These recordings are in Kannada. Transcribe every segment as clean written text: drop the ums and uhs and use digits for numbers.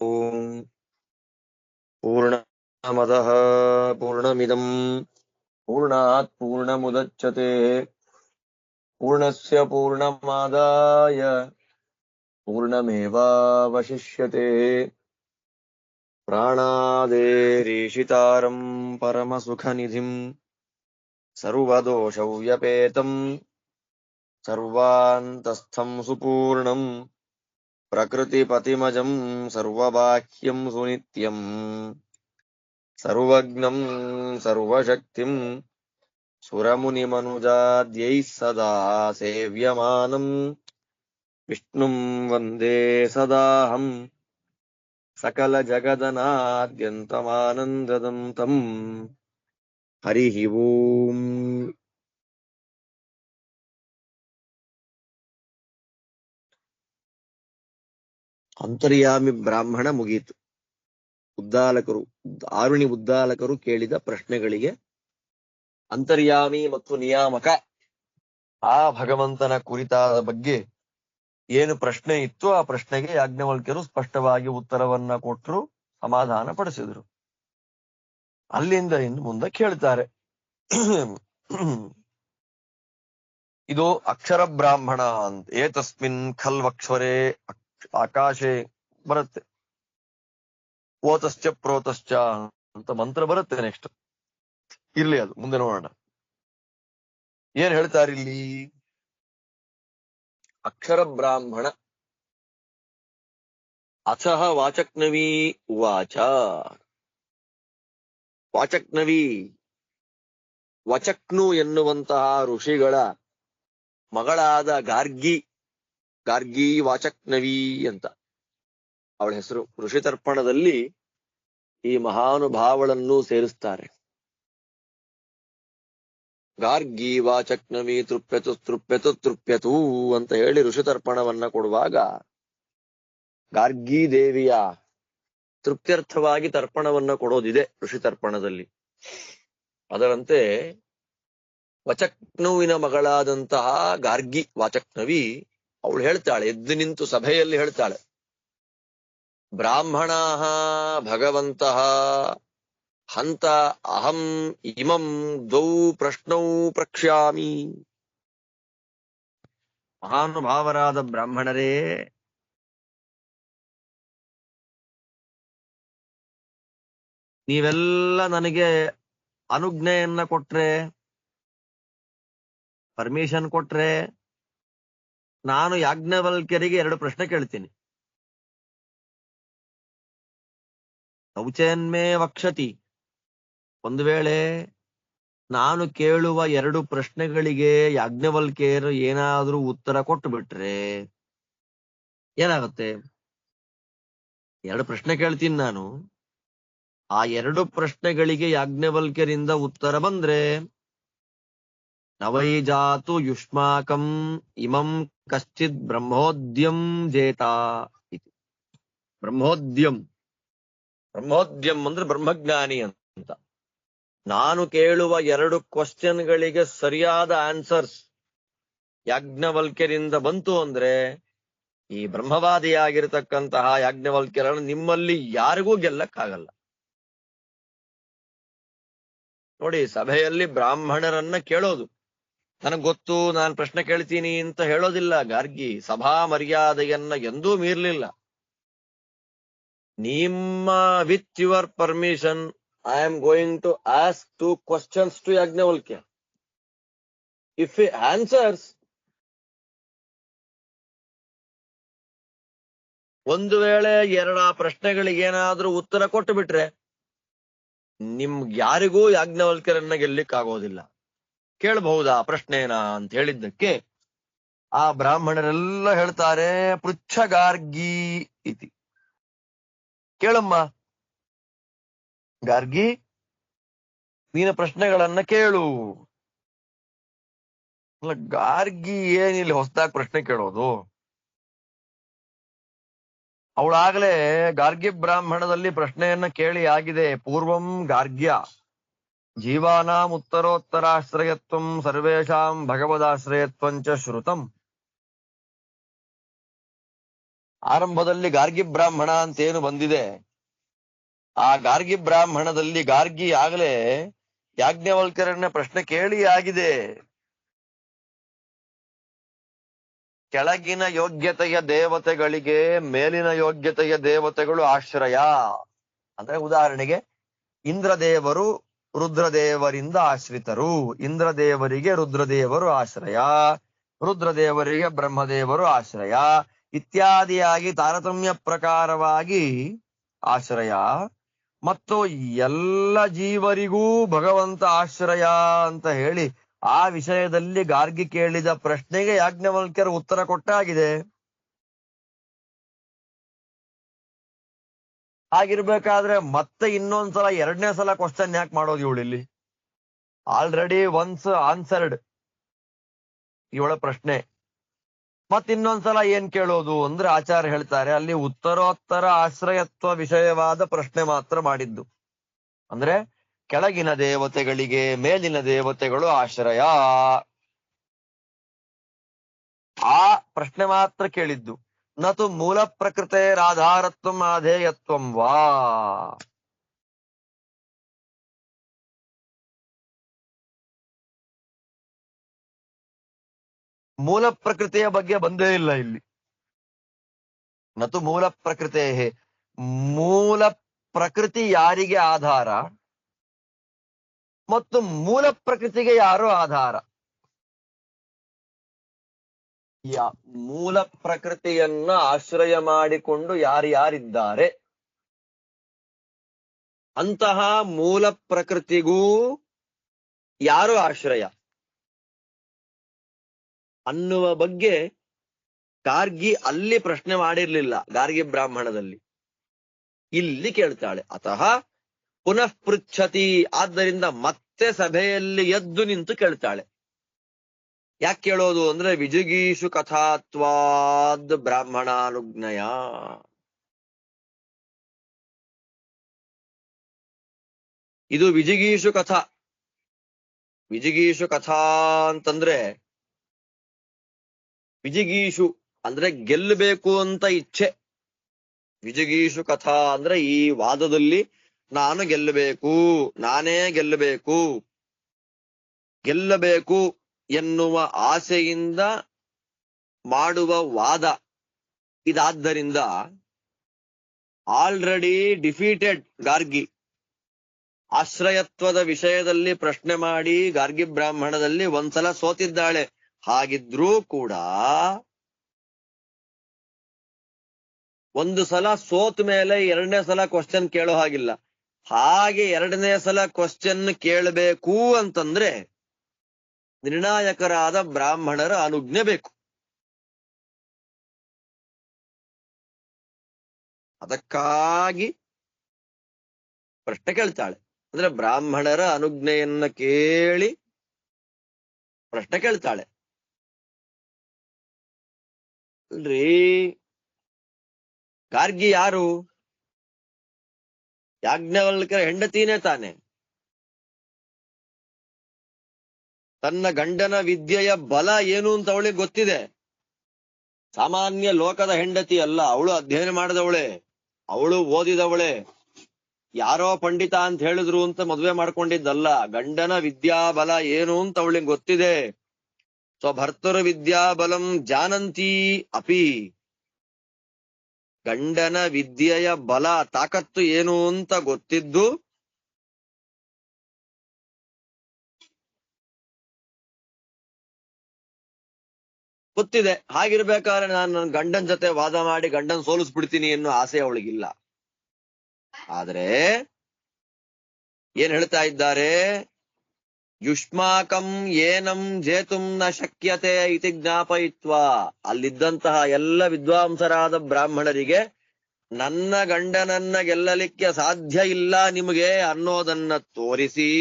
ಓಂ ಪೂರ್ಣಮದಃ ಪೂರ್ಣಮಿದಂ ಪೂರ್ಣಾತ್ ಪೂರ್ಣಮುದಚ್ಯತೆ ಪೂರ್ಣಸ್ಯ ಪೂರ್ಣಮಾದಾಯ ಪೂರ್ಣಮೇವಾವಶಿಷ್ಯತೆ ಪ್ರಾಣಾದೇರೀಶಿತಾರಂ ಪರಮಸುಖನಿಧಿಂ ಸರ್ವದೋಷವ್ಯಪೇತಂ ಸರ್ವಾಂತಸ್ಥಂ ಸುಪೂರ್ಣಂ ಪ್ರಕೃತಿಪತಿಮಜಂ ಸರ್ವಬಾಹ್ಯಂ ಸುನಿತ್ಯಂ ಸರ್ವಜ್ಞಂ ಸರ್ವಶಕ್ತಿಂ ಸುರಮುನಿಮನುಜಾದ್ಯೈಃ ಸದಾ ಸೇವ್ಯಮಾನಂ ವಿಷ್ಣುಂ ವಂದೇ ಸದಾಹಂ ಸಕಲ ಜಗದನಾದ್ಯಂತಮಾನಂದದಂ ತಂ ಹರಿ ಓಂ. ಅಂತರ್ಯಾಮಿ ಬ್ರಾಹ್ಮಣ ಮುಗೀತು. ಉದ್ದಾಲಕರು, ಆರುಣಿ ಉದ್ದಾಲಕರು ಕೇಳಿದ ಪ್ರಶ್ನೆಗಳಿಗೆ ಅಂತರ್ಯಾಮಿ ಮತ್ತು ನಿಯಾಮಕ ಆ ಭಗವಂತನ ಕುರಿತಾದ ಬಗ್ಗೆ ಏನು ಪ್ರಶ್ನೆ ಇತ್ತು ಆ ಪ್ರಶ್ನೆಗೆ ಯಾಜ್ಞವಲ್ಕ್ಯರು ಸ್ಪಷ್ಟವಾಗಿ ಉತ್ತರವನ್ನ ಕೊಟ್ಟರು, ಸಮಾಧಾನ ಪಡಿಸಿದ್ರು. ಅಲ್ಲಿಂದ ಇನ್ನು ಮುಂದೆ ಕೇಳ್ತಾರೆ. ಇದು ಅಕ್ಷರ ಬ್ರಾಹ್ಮಣ ಅಂತ. ಏತಸ್ಮಿನ್ ಖಲ್ವಕ್ಷರೇ ಆಕಾಶೆ ಬರುತ್ತೆ, ಓತಶ್ಚ ಪ್ರೋತಶ್ಚ ಅಂತ ಮಂತ್ರ ಬರುತ್ತೆ. ನೆಕ್ಸ್ಟ್ ಇರ್ಲಿ, ಅದು ಮುಂದೆ ನೋಡೋಣ. ಏನ್ ಹೇಳ್ತಾರೆ ಇಲ್ಲಿ? ಅಕ್ಷರ ಬ್ರಾಹ್ಮಣ ಅಚಃ ವಾಚಕ್ನವಿ ಉವಾಚ. ವಾಚಕ್ನವಿ, ವಚಕ್ನು ಎನ್ನುವಂತಹ ಋಷಿಗಳ ಮಗಳಾದ ಗಾರ್ಗಿ ವಾಚಕ್ನವಿ ಅಂತ ಅವಳ ಹೆಸರು. ಋಷಿತರ್ಪಣದಲ್ಲಿ ಈ ಮಹಾನುಭಾವಳನ್ನು ಸೇರಿಸ್ತಾರೆ. ಗಾರ್ಗಿ ವಾಚಕ್ನವಿ ತೃಪ್ಯತು ಅಂತ ಹೇಳಿ ಋಷಿತರ್ಪಣವನ್ನ ಕೊಡುವಾಗ ಗಾರ್ಗಿ ದೇವಿಯ ತೃಪ್ತ್ಯರ್ಥವಾಗಿ ತರ್ಪಣವನ್ನ ಕೊಡೋದಿದೆ ಋಷಿತರ್ಪಣದಲ್ಲಿ. ಅದರಂತೆ ವಚಕ್ನುವಿನ ಮಗಳಾದಂತಹ ಗಾರ್ಗಿ ವಾಚಕ್ನವಿ ಅವಳು ಹೇಳ್ತಾಳೆ, ಎದ್ದು ನಿಂತು ಸಭೆಯಲ್ಲಿ ಹೇಳ್ತಾಳೆ, ಬ್ರಾಹ್ಮಣ ಭಗವಂತಃ ಹಂತ ಅಹಂ ಇಮಂ ದ್ವೌ ಪ್ರಶ್ನೌ ಪ್ರಕ್ಷ್ಯಾಮಿ. ಮಹಾನುಭಾವರಾದ ಬ್ರಾಹ್ಮಣರೇ, ನೀವೆಲ್ಲ ನನಗೆ ಅನುಜ್ಞೆಯನ್ನ ಕೊಟ್ರೆ, ಪರ್ಮಿಷನ್ ಕೊಟ್ರೆ, ನಾನು ಯಾಜ್ಞವಲ್ಕ್ಯರಿಗೆ 2 ಪ್ರಶ್ನೆ ಕೇಳ್ತೀನಿ. ಶೌಚೇನ್ಮೇ ವಕ್ಷತಿ, ಒಂದು ವೇಳೆ ನಾನು ಕೇಳುವ 2 ಪ್ರಶ್ನೆಗಳಿಗೆ ಯಾಜ್ಞವಲ್ಕ್ಯರು ಏನಾದ್ರೂ ಉತ್ತರ ಕೊಟ್ಟು ಬಿಟ್ರೆ ಏನಾಗುತ್ತೆ? 2 ಪ್ರಶ್ನೆ ಕೇಳ್ತೀನಿ ನಾನು. ಆ 2 ಪ್ರಶ್ನೆಗಳಿಗೆ ಯಾಜ್ಞವಲ್ಕ್ಯರಿಂದ ಉತ್ತರ ಬಂದ್ರೆ ನವೈ ಜಾತು ಯುಷ್ಮಾಕಂ ಇಮಂ ಕಶ್ಚಿತ್ ಬ್ರಹ್ಮೋದ್ಯಂ ಜೇತಾ ಇತಿ. ಬ್ರಹ್ಮೋದ್ಯಂ ಅಂದ್ರೆ ಬ್ರಹ್ಮಜ್ಞಾನಿ ಅಂತ. ನಾನು ಕೇಳುವ 2 ಕ್ವಶನ್ಗಳಿಗೆ ಸರಿಯಾದ ಆನ್ಸರ್ಸ್ ಯಾಜ್ಞವಲ್ಕ್ಯರಿಂದ ಬಂತು ಅಂದ್ರೆ ಈ ಬ್ರಹ್ಮವಾದಿಯಾಗಿರ್ತಕ್ಕಂತಹ ಯಾಜ್ಞವಲ್ಕ್ಯರನ್ನು ನಿಮ್ಮಲ್ಲಿ ಯಾರಿಗೂ ಗೆಲ್ಲಕ್ಕಾಗಲ್ಲ. ನೋಡಿ, ಸಭೆಯಲ್ಲಿ ಬ್ರಾಹ್ಮಣರನ್ನ ಕೇಳೋದು, ನನಗ್ ಗೊತ್ತು, ನಾನು ಪ್ರಶ್ನೆ ಕೇಳ್ತೀನಿ ಅಂತ ಹೇಳೋದಿಲ್ಲ. ಗಾರ್ಗಿ ಸಭಾ ಮರ್ಯಾದೆಯನ್ನ ಎಂದೂ ಮೀರ್ಲಿಲ್ಲ. ನಿಮ್ಮ with your permission I am going to ask 2 questions to Yajnavalkya. If he answers, ಒಂದು ವೇಳೆ 2 ಪ್ರಶ್ನೆಗಳಿಗೆ ಏನಾದ್ರೂ ಉತ್ತರ ಕೊಟ್ಟು ಬಿಟ್ರೆ ನಿಮ್ಗೆ ಯಾರಿಗೂ ಯಾಜ್ಞವಲ್ಕ್ಯರನ್ನ ಗೆಲ್ಲಿಕ್ಕಾಗೋದಿಲ್ಲ. ಕೇಳಬಹುದಾ ಪ್ರಶ್ನೆನ ಅಂತ ಹೇಳಿದ್ದಕ್ಕೆ ಆ ಬ್ರಾಹ್ಮಣರೆಲ್ಲ ಹೇಳ್ತಾರೆ, ಪೃಚ್ಛ ಗಾರ್ಗಿ ಇತಿ. ಕೇಳಮ್ಮ ಗಾರ್ಗಿ, ನೀನ ಪ್ರಶ್ನೆಗಳನ್ನ ಕೇಳು. ಗಾರ್ಗಿ ಏನಿಲ್ಲಿ ಹೊಸದಾಗಿ ಪ್ರಶ್ನೆ ಕೇಳೋದು? ಅವಳಾಗಲೇ ಗಾರ್ಗಿ ಬ್ರಾಹ್ಮಣದಲ್ಲಿ ಪ್ರಶ್ನೆಯನ್ನ ಕೇಳಿ ಆಗಿದೆ. ಪೂರ್ವಂ ಗಾರ್ಗ್ಯ ಜೀವಾನಾಂ ಉತ್ತರೋತ್ತರಾಶ್ರಯತ್ವಂ ಸರ್ವೇಷಾಂ ಭಗವದಾಶ್ರಯತ್ವಂಚ ಶ್ರುತಂ. ಆರಂಭದಲ್ಲಿ ಗಾರ್ಗಿ ಬ್ರಾಹ್ಮಣ ಅಂತೇನು ಬಂದಿದೆ, ಆ ಗಾರ್ಗಿ ಬ್ರಾಹ್ಮಣದಲ್ಲಿ ಗಾರ್ಗಿ ಆಗಲೇ ಯಾಜ್ಞವಲ್ಕ್ಯರನ್ನ ಪ್ರಶ್ನೆ ಕೇಳಿ ಆಗಿದೆ. ಕೆಳಗಿನ ಯೋಗ್ಯತೆಯ ದೇವತೆಗಳಿಗೆ ಮೇಲಿನ ಯೋಗ್ಯತೆಯ ದೇವತೆಗಳು ಆಶ್ರಯ. ಅಂದ್ರೆ ಉದಾಹರಣೆಗೆ ಇಂದ್ರದೇವರು ರುದ್ರದೇವರಿಂದ ಆಶ್ರಿತರು, ಇಂದ್ರದೇವರಿಗೆ ರುದ್ರದೇವರು ಆಶ್ರಯ, ರುದ್ರದೇವರಿಗೆ ಬ್ರಹ್ಮದೇವರು ಆಶ್ರಯ ಇತ್ಯಾದಿಯಾಗಿ ತಾರತಮ್ಯ ಪ್ರಕಾರವಾಗಿ ಆಶ್ರಯ. ಮತ್ತು ಎಲ್ಲ ಜೀವರಿಗೂ ಭಗವಂತ ಆಶ್ರಯ ಅಂತ ಹೇಳಿ ಆ ವಿಷಯದಲ್ಲಿ ಗಾರ್ಗಿ ಕೇಳಿದ ಪ್ರಶ್ನೆಗೆ ಯಾಜ್ಞವಲ್ಕ್ಯರು ಉತ್ತರ ಕೊಟ್ಟಾಗಿದೆ. ಹಾಗಿರ್ಬೇಕಾದ್ರೆ ಮತ್ತೆ ಇನ್ನೊಂದ್ಸಲ ಎರಡನೇ ಸಲ ಕ್ವಶನ್ ಯಾಕೆ ಮಾಡೋದು ಇವಳಿಲ್ಲಿ? ಆಲ್ರೆಡಿ ಒನ್ಸ್ ಆನ್ಸರ್ಡ್ ಇವಳ ಪ್ರಶ್ನೆ. ಮತ್ತಿನ್ನೊಂದ್ಸಲ ಏನ್ ಕೇಳೋದು ಅಂದ್ರೆ ಆಚಾರ್ಯ ಹೇಳ್ತಾರೆ, ಅಲ್ಲಿ ಉತ್ತರೋತ್ತರ ಆಶ್ರಯತ್ವ ವಿಷಯವಾದ ಪ್ರಶ್ನೆ ಮಾತ್ರ ಮಾಡಿದ್ದು. ಅಂದ್ರೆ ಕೆಳಗಿನ ದೇವತೆಗಳಿಗೆ ಮೇಲಿನ ದೇವತೆಗಳು ಆಶ್ರಯ, ಆ ಪ್ರಶ್ನೆ ಮಾತ್ರ ಕೇಳಿದ್ದು. ನತು ಮೂಲ ಪ್ರಕೃತೇರಾಧಾರತ್ವಂ ಆಧೇಯತ್ವಂ ವಾ. ಮೂಲ ಪ್ರಕೃತಿಯ ಬಗ್ಗೆ ಬಂದೇ ಇಲ್ಲ ಇಲ್ಲಿ. ನತು ಮೂಲ ಪ್ರಕೃತೆ, ಮೂಲ ಪ್ರಕೃತಿ ಯಾರಿಗೆ ಆಧಾರ ಮತ್ತು ಮೂಲ ಪ್ರಕೃತಿಗೆ ಯಾರು ಆಧಾರ? ಮೂಲ ಪ್ರಕೃತಿಯನ್ನ ಆಶ್ರಯ ಮಾಡಿಕೊಂಡು ಯಾರ್ಯಾರಿದ್ದಾರೆ ಅಂತಹ ಮೂಲ ಪ್ರಕೃತಿಗೂ ಯಾರು ಆಶ್ರಯ ಅನ್ನುವ ಬಗ್ಗೆ ಗಾರ್ಗಿ ಅಲ್ಲಿ ಪ್ರಶ್ನೆ ಮಾಡಿರ್ಲಿಲ್ಲ. ಗಾರ್ಗಿ ಬ್ರಾಹ್ಮಣದಲ್ಲಿ ಇಲ್ಲಿ ಕೇಳ್ತಾಳೆ. ಅತಃ ಪುನಃ ಪೃಚ್ಛತಿ, ಆದ್ದರಿಂದ ಮತ್ತೆ ಸಭೆಯಲ್ಲಿ ಎದ್ದು ನಿಂತು ಕೇಳ್ತಾಳೆ. ಯಾಕೆ ಕೇಳೋದು ಅಂದ್ರೆ ವಿಜಿಗೀಷು ಕಥಾತ್ವಾದ್ ಬ್ರಾಹ್ಮಣಾನುಜ್ಞಯ. ಇದು ವಿಜಿಗೀಷು ಕಥಾ. ವಿಜಿಗೀಷು ಕಥಾ ಅಂತಂದ್ರೆ ವಿಜಿಗೀಷು ಅಂದ್ರೆ ಗೆಲ್ಲಬೇಕು ಅಂತ ಇಚ್ಛೆ. ವಿಜಿಗೀಷು ಕಥಾ ಅಂದ್ರೆ ಈ ವಾದದಲ್ಲಿ ನಾನು ಗೆಲ್ಲಬೇಕು, ನಾನೇ ಗೆಲ್ಲಬೇಕು, ಗೆಲ್ಲಬೇಕು ಎನ್ನುವ ಆಸೆಯಿಂದ ಮಾಡುವ ವಾದ. ಇದಾದ್ದರಿಂದ ಆಲ್ರೆಡಿ ಡಿಫೀಟೆಡ್ ಗಾರ್ಗಿ. ಆಶ್ರಯತ್ವದ ವಿಷಯದಲ್ಲಿ ಪ್ರಶ್ನೆ ಮಾಡಿ ಗಾರ್ಗಿ ಬ್ರಾಹ್ಮಣದಲ್ಲಿ ಒಂದ್ಸಲ ಸೋತಿದ್ದಾಳೆ. ಹಾಗಿದ್ರೂ ಕೂಡ ಒಂದು ಸಲ ಸೋತ ಮೇಲೆ ಎರಡನೇ ಸಲ ಕ್ವಶನ್ ಕೇಳೋ ಹಾಗಿಲ್ಲ. ಹಾಗೆ ಎರಡನೇ ಸಲ ಕ್ವಶನ್ ಕೇಳಬೇಕು ಅಂತಂದ್ರೆ ನಿರ್ಣಾಯಕರಾದ ಬ್ರಾಹ್ಮಣರ ಅನುಜ್ಞೆ ಬೇಕು. ಅದಕ್ಕಾಗಿ ಪ್ರಶ್ನೆ ಕೇಳ್ತಾಳೆ. ಅಂದ್ರೆ ಬ್ರಾಹ್ಮಣರ ಅನುಜ್ಞೆಯನ್ನ ಕೇಳಿ ಪ್ರಶ್ನೆ ಕೇಳ್ತಾಳೆ. ಅಲ್ರಿ, ಗಾರ್ಗಿ ಯಾರು? ಯಾಜ್ಞವಲ್ಕ್ಯರ ಹೆಂಡತಿನೇ ತಾನೆ. ತನ್ನ ಗಂಡನ ವಿದ್ಯೆಯ ಬಲ ಏನು ಅಂತ ಅವಳಿಗೆ ಗೊತ್ತಿದೆ. ಸಾಮಾನ್ಯ ಲೋಕದ ಹೆಂಡತಿ ಅಲ್ಲ, ಅವಳು ಅಧ್ಯಯನ ಮಾಡಿದವಳೆ, ಅವಳು ಓದಿದವಳೆ. ಯಾರೋ ಪಂಡಿತ ಅಂತ ಹೇಳಿದ್ರು ಅಂತ ಮದುವೆ ಮಾಡ್ಕೊಂಡಿದ್ದಲ್ಲ. ಗಂಡನ ವಿದ್ಯಾಬಲ ಏನು ಅಂತ ಅವಳಿಗೆ ಗೊತ್ತಿದೆ. ಸ್ವಭರ್ತೃ ವಿದ್ಯಾಬಲಂ ಜಾನಂತಿ ಅಪಿ. ಗಂಡನ ವಿದ್ಯೆಯ ಬಲ ತಾಕತ್ತು ಏನು ಅಂತ ಗೊತ್ತಿದ್ದು ಗೊತ್ತಿದೆ. ಹಾಗಿರ್ಬೇಕಾದ್ರೆ ನಾನು ನನ್ನ ಗಂಡನ ಜೊತೆ ವಾದ ಮಾಡಿ ಗಂಡನ್ ಸೋಲಿಸ್ಬಿಡ್ತೀನಿ ಅನ್ನೋ ಆಸೆ ಅವಳಿಗಿಲ್ಲ. ಆದ್ರೆ ಏನ್ ಹೇಳ್ತಾ ಇದ್ದಾರೆ? ಯುಷ್ಮಾಕಂ ಏನಂ ಜೇತುಂ ನ ಶಕ್ಯತೆ ಇತಿ ಜ್ಞಾಪಯಿತ್ವ. ಅಲ್ಲಿದ್ದಂತಹ ಎಲ್ಲ ವಿದ್ವಾಂಸರಾದ ಬ್ರಾಹ್ಮಣರಿಗೆ ನನ್ನ ಗಂಡನನ್ನ ಗೆಲ್ಲಲಿಕ್ಕೆ ಸಾಧ್ಯ ಇಲ್ಲ ನಿಮಗೆ ಅನ್ನೋದನ್ನ ತೋರಿಸಿ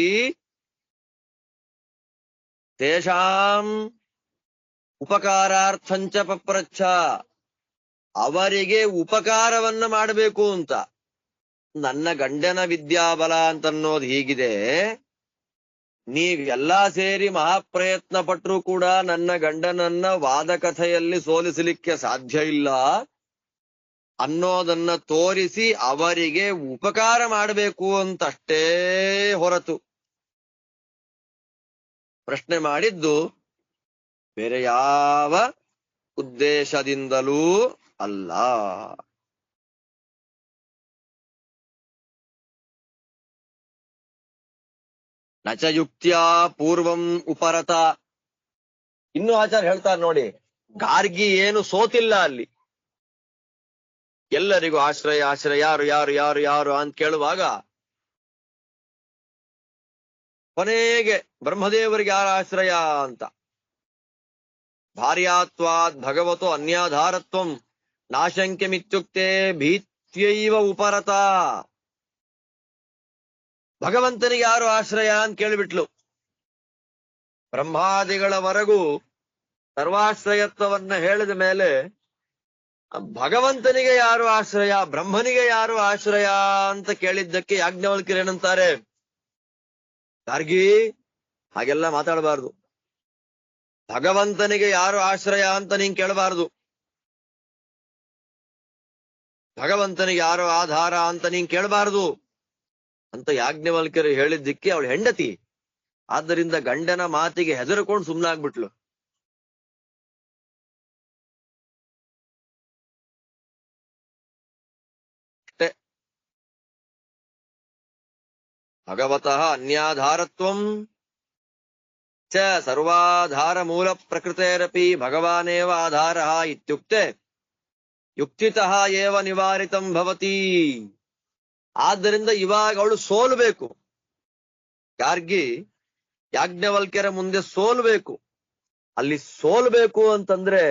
ತೇಷಾಂ ಉಪಕಾರಾರ್ಥಂಚ ಪಪ್ರಚ್ಛ, ಅವರಿಗೆ ಉಪಕಾರವನ್ನ ಮಾಡಬೇಕು ಅಂತ. ನನ್ನ ಗಂಡನ ವಿದ್ಯಾಬಲ ಅಂತನ್ನೋದು ಹೀಗಿದೆ, ನೀವೆಲ್ಲಾ ಸೇರಿ ಮಹಾಪ್ರಯತ್ನ ಪಟ್ಟರೂ ಕೂಡ ನನ್ನ ಗಂಡನನ್ನ ವಾದಕಥೆಯಲ್ಲಿ ಸೋಲಿಸಲಿಕ್ಕೆ ಸಾಧ್ಯ ಇಲ್ಲ. ಅನ್ನೋದನ್ನ ತೋರಿಸಿ ಅವರಿಗೆ ಉಪಕಾರ ಮಾಡಬೇಕು ಅಂತಷ್ಟೇ ಹೊರತು ಪ್ರಶ್ನೆ ಮಾಡಿದ್ದು ಬೇರೆ ಯಾವ ಉದ್ದೇಶದಿಂದಲೂ ಅಲ್ಲ. ನಚ ಯುಕ್ತ್ಯಾ ಪೂರ್ವಂ ಉಪರತ. ಇನ್ನು ಆಚಾರ್ಯ ಹೇಳ್ತಾರೆ ನೋಡಿ, ಗಾರ್ಗಿ ಏನು ಸೋತಿಲ್ಲ ಅಲ್ಲಿ. ಎಲ್ಲರಿಗೂ ಆಶ್ರಯ ಆಶ್ರಯ ಯಾರು ಯಾರು ಯಾರು ಯಾರು ಅಂತ ಕೇಳುವಾಗ ಕೊನೆಗೆ ಬ್ರಹ್ಮದೇವರಿಗೆ ಯಾರ ಆಶ್ರಯ ಅಂತ, ಭಾರ್ಯಾತ್ವಾದ್ ಭಗವತೋ ಅನ್ಯಾಧಾರತ್ವಂ ನಾಶಂಕ್ಯಮಿತ್ಯುಕ್ತೆ ಭೀತ್ಯೈವ ಉಪರತ. ಭಗವಂತನಿಗೆ ಯಾರು ಆಶ್ರಯ ಅಂತ ಕೇಳಿಬಿಟ್ಲು. ಬ್ರಹ್ಮಾದಿಗಳವರೆಗೂ ಸರ್ವಾಶ್ರಯತ್ವವನ್ನ ಹೇಳಿದ ಮೇಲೆ ಭಗವಂತನಿಗೆ ಯಾರು ಆಶ್ರಯ, ಬ್ರಹ್ಮನಿಗೆ ಯಾರು ಆಶ್ರಯ ಅಂತ ಕೇಳಿದ್ದಕ್ಕೆ ಯಾಜ್ಞವಲ್ಕ್ಯರು ಏನಂತಾರೆ, ಗಾರ್ಗಿ ಹಾಗೆಲ್ಲ ಮಾತಾಡಬಾರ್ದು. ಭಗವಂತನಿಗೆ ಯಾರು ಆಶ್ರಯ ಅಂತ ನೀನ್ ಕೇಳಬಾರ್ದು, ಭಗವಂತನಿಗೆ ಯಾರು ಆಧಾರ ಅಂತ ನೀನ್ ಕೇಳಬಾರ್ದು ಅಂತ ಯಾಜ್ಞವಲ್ಕ್ಯರು ಹೇಳಿದ್ದಕ್ಕೆ ಅವಳು ಹೆಂಡತಿ. ಆದ್ದರಿಂದ ಗಂಡನ ಮಾತಿಗೆ ಹೆದರ್ಕೊಂಡು ಸುಮ್ನಾಗ್ಬಿಟ್ಲು. ಅಷ್ಟೇ. ಭಗವತಃ ಅನ್ಯಾಧಾರತ್ವಂ ಚ ಸರ್ವಾಧಾರ ಮೂಲ ಪ್ರಕೃತೇರಪಿ ಭಗವಾನೇವ ಆಧಾರ ಇತ್ಯುಕ್ತೆ ಯುಕ್ತಿತಃ ಏವ ನಿವಾರಿತಂ ಭವತಿ. ಆದ್ದರಿಂದ ಇವಾಗ ಅವಳು ಸೋಲ್ಬೇಕು. ಗಾರ್ಗಿ ಯಾಜ್ಞವಲ್ಕ್ಯರ ಮುಂದೆ ಸೋಲ್ಬೇಕು. ಅಲ್ಲಿ ಸೋಲ್ಬೇಕು ಅಂತಂದ್ರೆ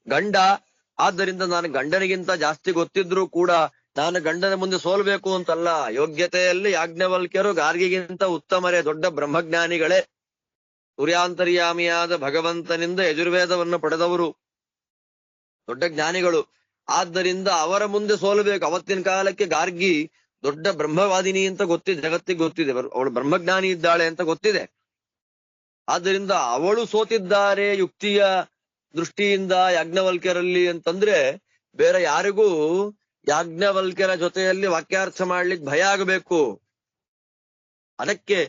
ಗಂಡ, ಆದ್ದರಿಂದ ನಾನು ಗಂಡನಿಗಿಂತ ಜಾಸ್ತಿ ಗೊತ್ತಿದ್ರು ಕೂಡ ನಾನು ಗಂಡನ ಮುಂದೆ ಸೋಲ್ಬೇಕು ಅಂತಲ್ಲ. ಯೋಗ್ಯತೆಯಲ್ಲಿ ಯಾಜ್ಞವಲ್ಕ್ಯರು ಗಾರ್ಗಿಗಿಂತ ಉತ್ತಮರೇ, ದೊಡ್ಡ ಬ್ರಹ್ಮಜ್ಞಾನಿಗಳೇ, ಸೂರ್ಯಾಂತರ್ಯಾಮಿಯಾದ ಭಗವಂತನಿಂದ ಯಜುರ್ವೇದವನ್ನು ಪಡೆದವರು, ದೊಡ್ಡ ಜ್ಞಾನಿಗಳು. ಆದ್ದರಿಂದ ಅವರ ಮುಂದೆ ಸೋಲ್ಬೇಕು. ಅವತ್ತಿನ ಕಾಲಕ್ಕೆ ಗಾರ್ಗಿ ದೊಡ್ಡ ಬ್ರಹ್ಮವಾದಿನಿ ಅಂತ ಗೊತ್ತಿದೆ, ಜಗತ್ತಿಗೆ ಗೊತ್ತಿದೆ, ಅವಳು ಬ್ರಹ್ಮಜ್ಞಾನಿ ಇದ್ದಾಳೆ ಅಂತ ಗೊತ್ತಿದೆ. ಆದ್ದರಿಂದ ಅವಳು ಸೋತಿದ್ದಾರೆ ಯುಕ್ತಿಯ ದೃಷ್ಟಿಯಿಂದ ಯಾಜ್ಞವಲ್ಕ್ಯರಲ್ಲಿ ಅಂತಂದ್ರೆ ಬೇರೆ ಯಾರಿಗೂ ಯಾಜ್ಞವಲ್ಕ್ಯರ ಜೊತೆಯಲ್ಲಿ ವಾಕ್ಯಾರ್ಥ ಮಾಡ್ಲಿಕ್ಕೆ ಭಯ ಆಗಬೇಕು. ಅದಕ್ಕೆ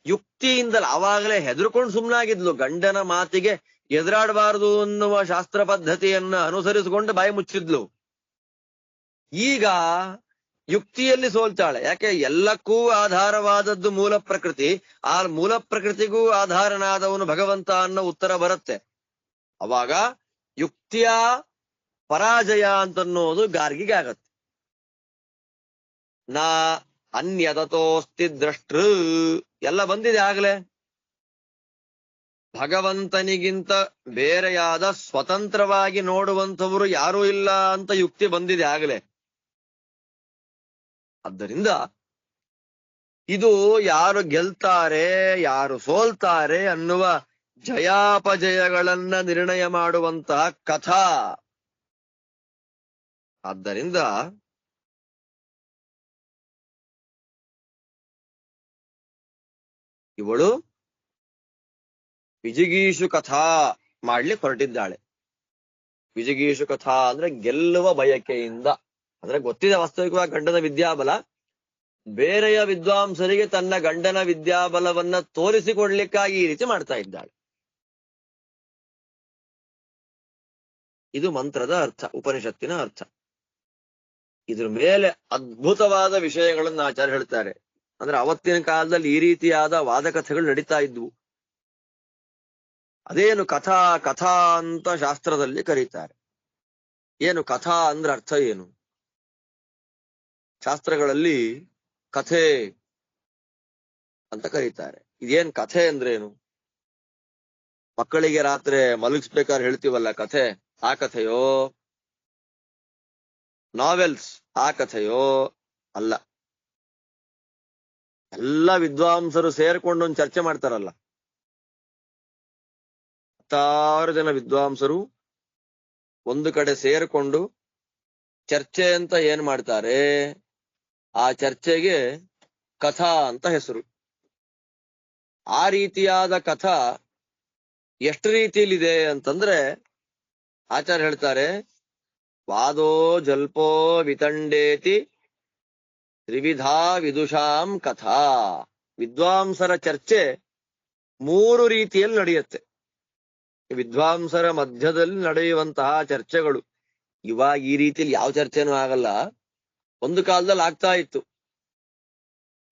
ಯುಕ್ತಿಯಿಂದಲೇ ಆವಾಗಲೇ ಹೆದರ್ಕೊಂಡು ಸುಮ್ನಾಗಿದ್ಲು. ಗಂಡನ ಮಾತಿಗೆ ಎದುರಾಡಬಾರದು ಅನ್ನುವ ಶಾಸ್ತ್ರ ಪದ್ಧತಿಯನ್ನ ಅನುಸರಿಸಿಕೊಂಡು ಬಾಯಿ ಮುಚ್ಚಿದ್ಲು. ಈಗ ಯುಕ್ತಿಯಲ್ಲಿ ಸೋಲ್ತಾಳೆ. ಯಾಕೆ? ಎಲ್ಲಕ್ಕೂ ಆಧಾರವಾದದ್ದು ಮೂಲ ಪ್ರಕೃತಿ, ಆ ಮೂಲ ಪ್ರಕೃತಿಗೂ ಆಧಾರನಾದವನು ಭಗವಂತ ಅನ್ನೋ ಉತ್ತರ ಬರುತ್ತೆ. ಅವಾಗ ಯುಕ್ತಿಯ ಪರಾಜಯ ಅಂತನ್ನೋದು ಗಾರ್ಗಿಗೆ ಆಗತ್ತೆ. ನಾ ಅನ್ಯದತೋಸ್ತಿ ದ್ರಷ್ಟೃ ಎಲ್ಲ ಬಂದಿದೆ ಆಗ್ಲೇ. ಭಗವಂತನಿಗಿಂತ ಬೇರೆಯಾದ ಸ್ವತಂತ್ರವಾಗಿ ನೋಡುವಂಥವರು ಯಾರೂ ಇಲ್ಲ ಅಂತ ಯುಕ್ತಿ ಬಂದಿದೆ ಆಗ್ಲೇ. ಆದ್ದರಿಂದ ಇದು ಯಾರು ಗೆಲ್ತಾರೆ ಯಾರು ಸೋಲ್ತಾರೆ ಅನ್ನುವ ಜಯಾಪಜಯಗಳನ್ನ ನಿರ್ಣಯ ಮಾಡುವಂತಹ ಕಥಾ. ಆದ್ದರಿಂದ ಇವಳು ವಿಜಿಗೀಷು ಕಥಾ ಮಾಡ್ಲಿಕ್ಕೆ ಹೊರಟಿದ್ದಾಳೆ. ವಿಜಿಗೀಷು ಕಥಾ ಅಂದ್ರೆ ಗೆಲ್ಲುವ ಬಯಕೆಯಿಂದ. ಅಂದ್ರೆ ಗೊತ್ತಿದೆ ವಾಸ್ತವಿಕವಾಗಿ ಗಂಡನ ವಿದ್ಯಾಬಲ, ಬೇರೆಯ ವಿದ್ವಾಂಸರಿಗೆ ತನ್ನ ಗಂಡನ ವಿದ್ಯಾಬಲವನ್ನ ತೋರಿಸಿಕೊಡ್ಲಿಕ್ಕಾಗಿ ಈ ರೀತಿ ಮಾಡ್ತಾ ಇದ್ದಾಳೆ. ಇದು ಮಂತ್ರದ ಅರ್ಥ, ಉಪನಿಷತ್ತಿನ ಅರ್ಥ. ಇದ್ರ ಮೇಲೆ ಅದ್ಭುತವಾದ ವಿಷಯಗಳನ್ನು ಆಚಾರ್ಯ ಹೇಳ್ತಾರೆ. ಅಂದ್ರೆ ಅವತ್ತಿನ ಕಾಲದಲ್ಲಿ ಈ ರೀತಿಯಾದ ವಾದಕಥೆಗಳು ನಡೀತಾ ಇದ್ವು. ಅದೇನು ಕಥಾ ಕಥಾ ಅಂತ ಶಾಸ್ತ್ರದಲ್ಲಿ ಕರೀತಾರೆ. ಏನು ಕಥಾ ಅಂದ್ರೆ ಅರ್ಥ ಏನು? ಶಾಸ್ತ್ರಗಳಲ್ಲಿ ಕಥೆ ಅಂತ ಕರೀತಾರೆ. ಇದೇನ್ ಕಥೆ ಅಂದ್ರೆ ಏನು? ಮಕ್ಕಳಿಗೆ ರಾತ್ರಿ ಮಲಗಿಸ್ಬೇಕಾದ್ರೆ ಹೇಳ್ತೀವಲ್ಲ ಕಥೆ, ಆ ಕಥೆಯೋ? ನಾವೆಲ್ಸ್ ಆ ಕಥೆಯೋ? ಅಲ್ಲ. ಎಲ್ಲ ವಿದ್ವಾಂಸರು ಸೇರ್ಕೊಂಡು ಒಂದು ಚರ್ಚೆ ಮಾಡ್ತಾರಲ್ಲ, 10 ಜನ ವಿದ್ವಾಂಸರು ಒಂದು ಕಡೆ ಸೇರ್ಕೊಂಡು ಚರ್ಚೆ ಅಂತ ಏನ್ ಮಾಡ್ತಾರೆ, ಆ ಚರ್ಚೆಗೆ ಕಥಾ ಅಂತ ಹೆಸರು. ಆ ರೀತಿಯಾದ ಕಥಾ ಎಷ್ಟು ರೀತಿಯಲ್ಲಿದೆ ಅಂತಂದ್ರೆ ಆಚಾರ್ಯ ಹೇಳ್ತಾರೆ, ವಾದೋ ಜಲ್ಪೋ ವಿತಂಡೇತಿ ತ್ರಿವಿಧಾ ವಿದುಷಾಂ ಕಥಾ. ವಿದ್ವಾಂಸರ ಚರ್ಚೆ 3 ರೀತಿಯಲ್ಲಿ ನಡೆಯುತ್ತೆ. ವಿದ್ವಾಂಸರ ಮಧ್ಯದಲ್ಲಿ ನಡೆಯುವಂತಹ ಚರ್ಚೆಗಳು. ಇವಾಗ ಈ ರೀತಿಯಲ್ಲಿ ಯಾವ ಚರ್ಚೆನೂ ಆಗಲ್ಲ, ಒಂದು ಕಾಲದಲ್ಲಿ ಆಗ್ತಾ ಇತ್ತು.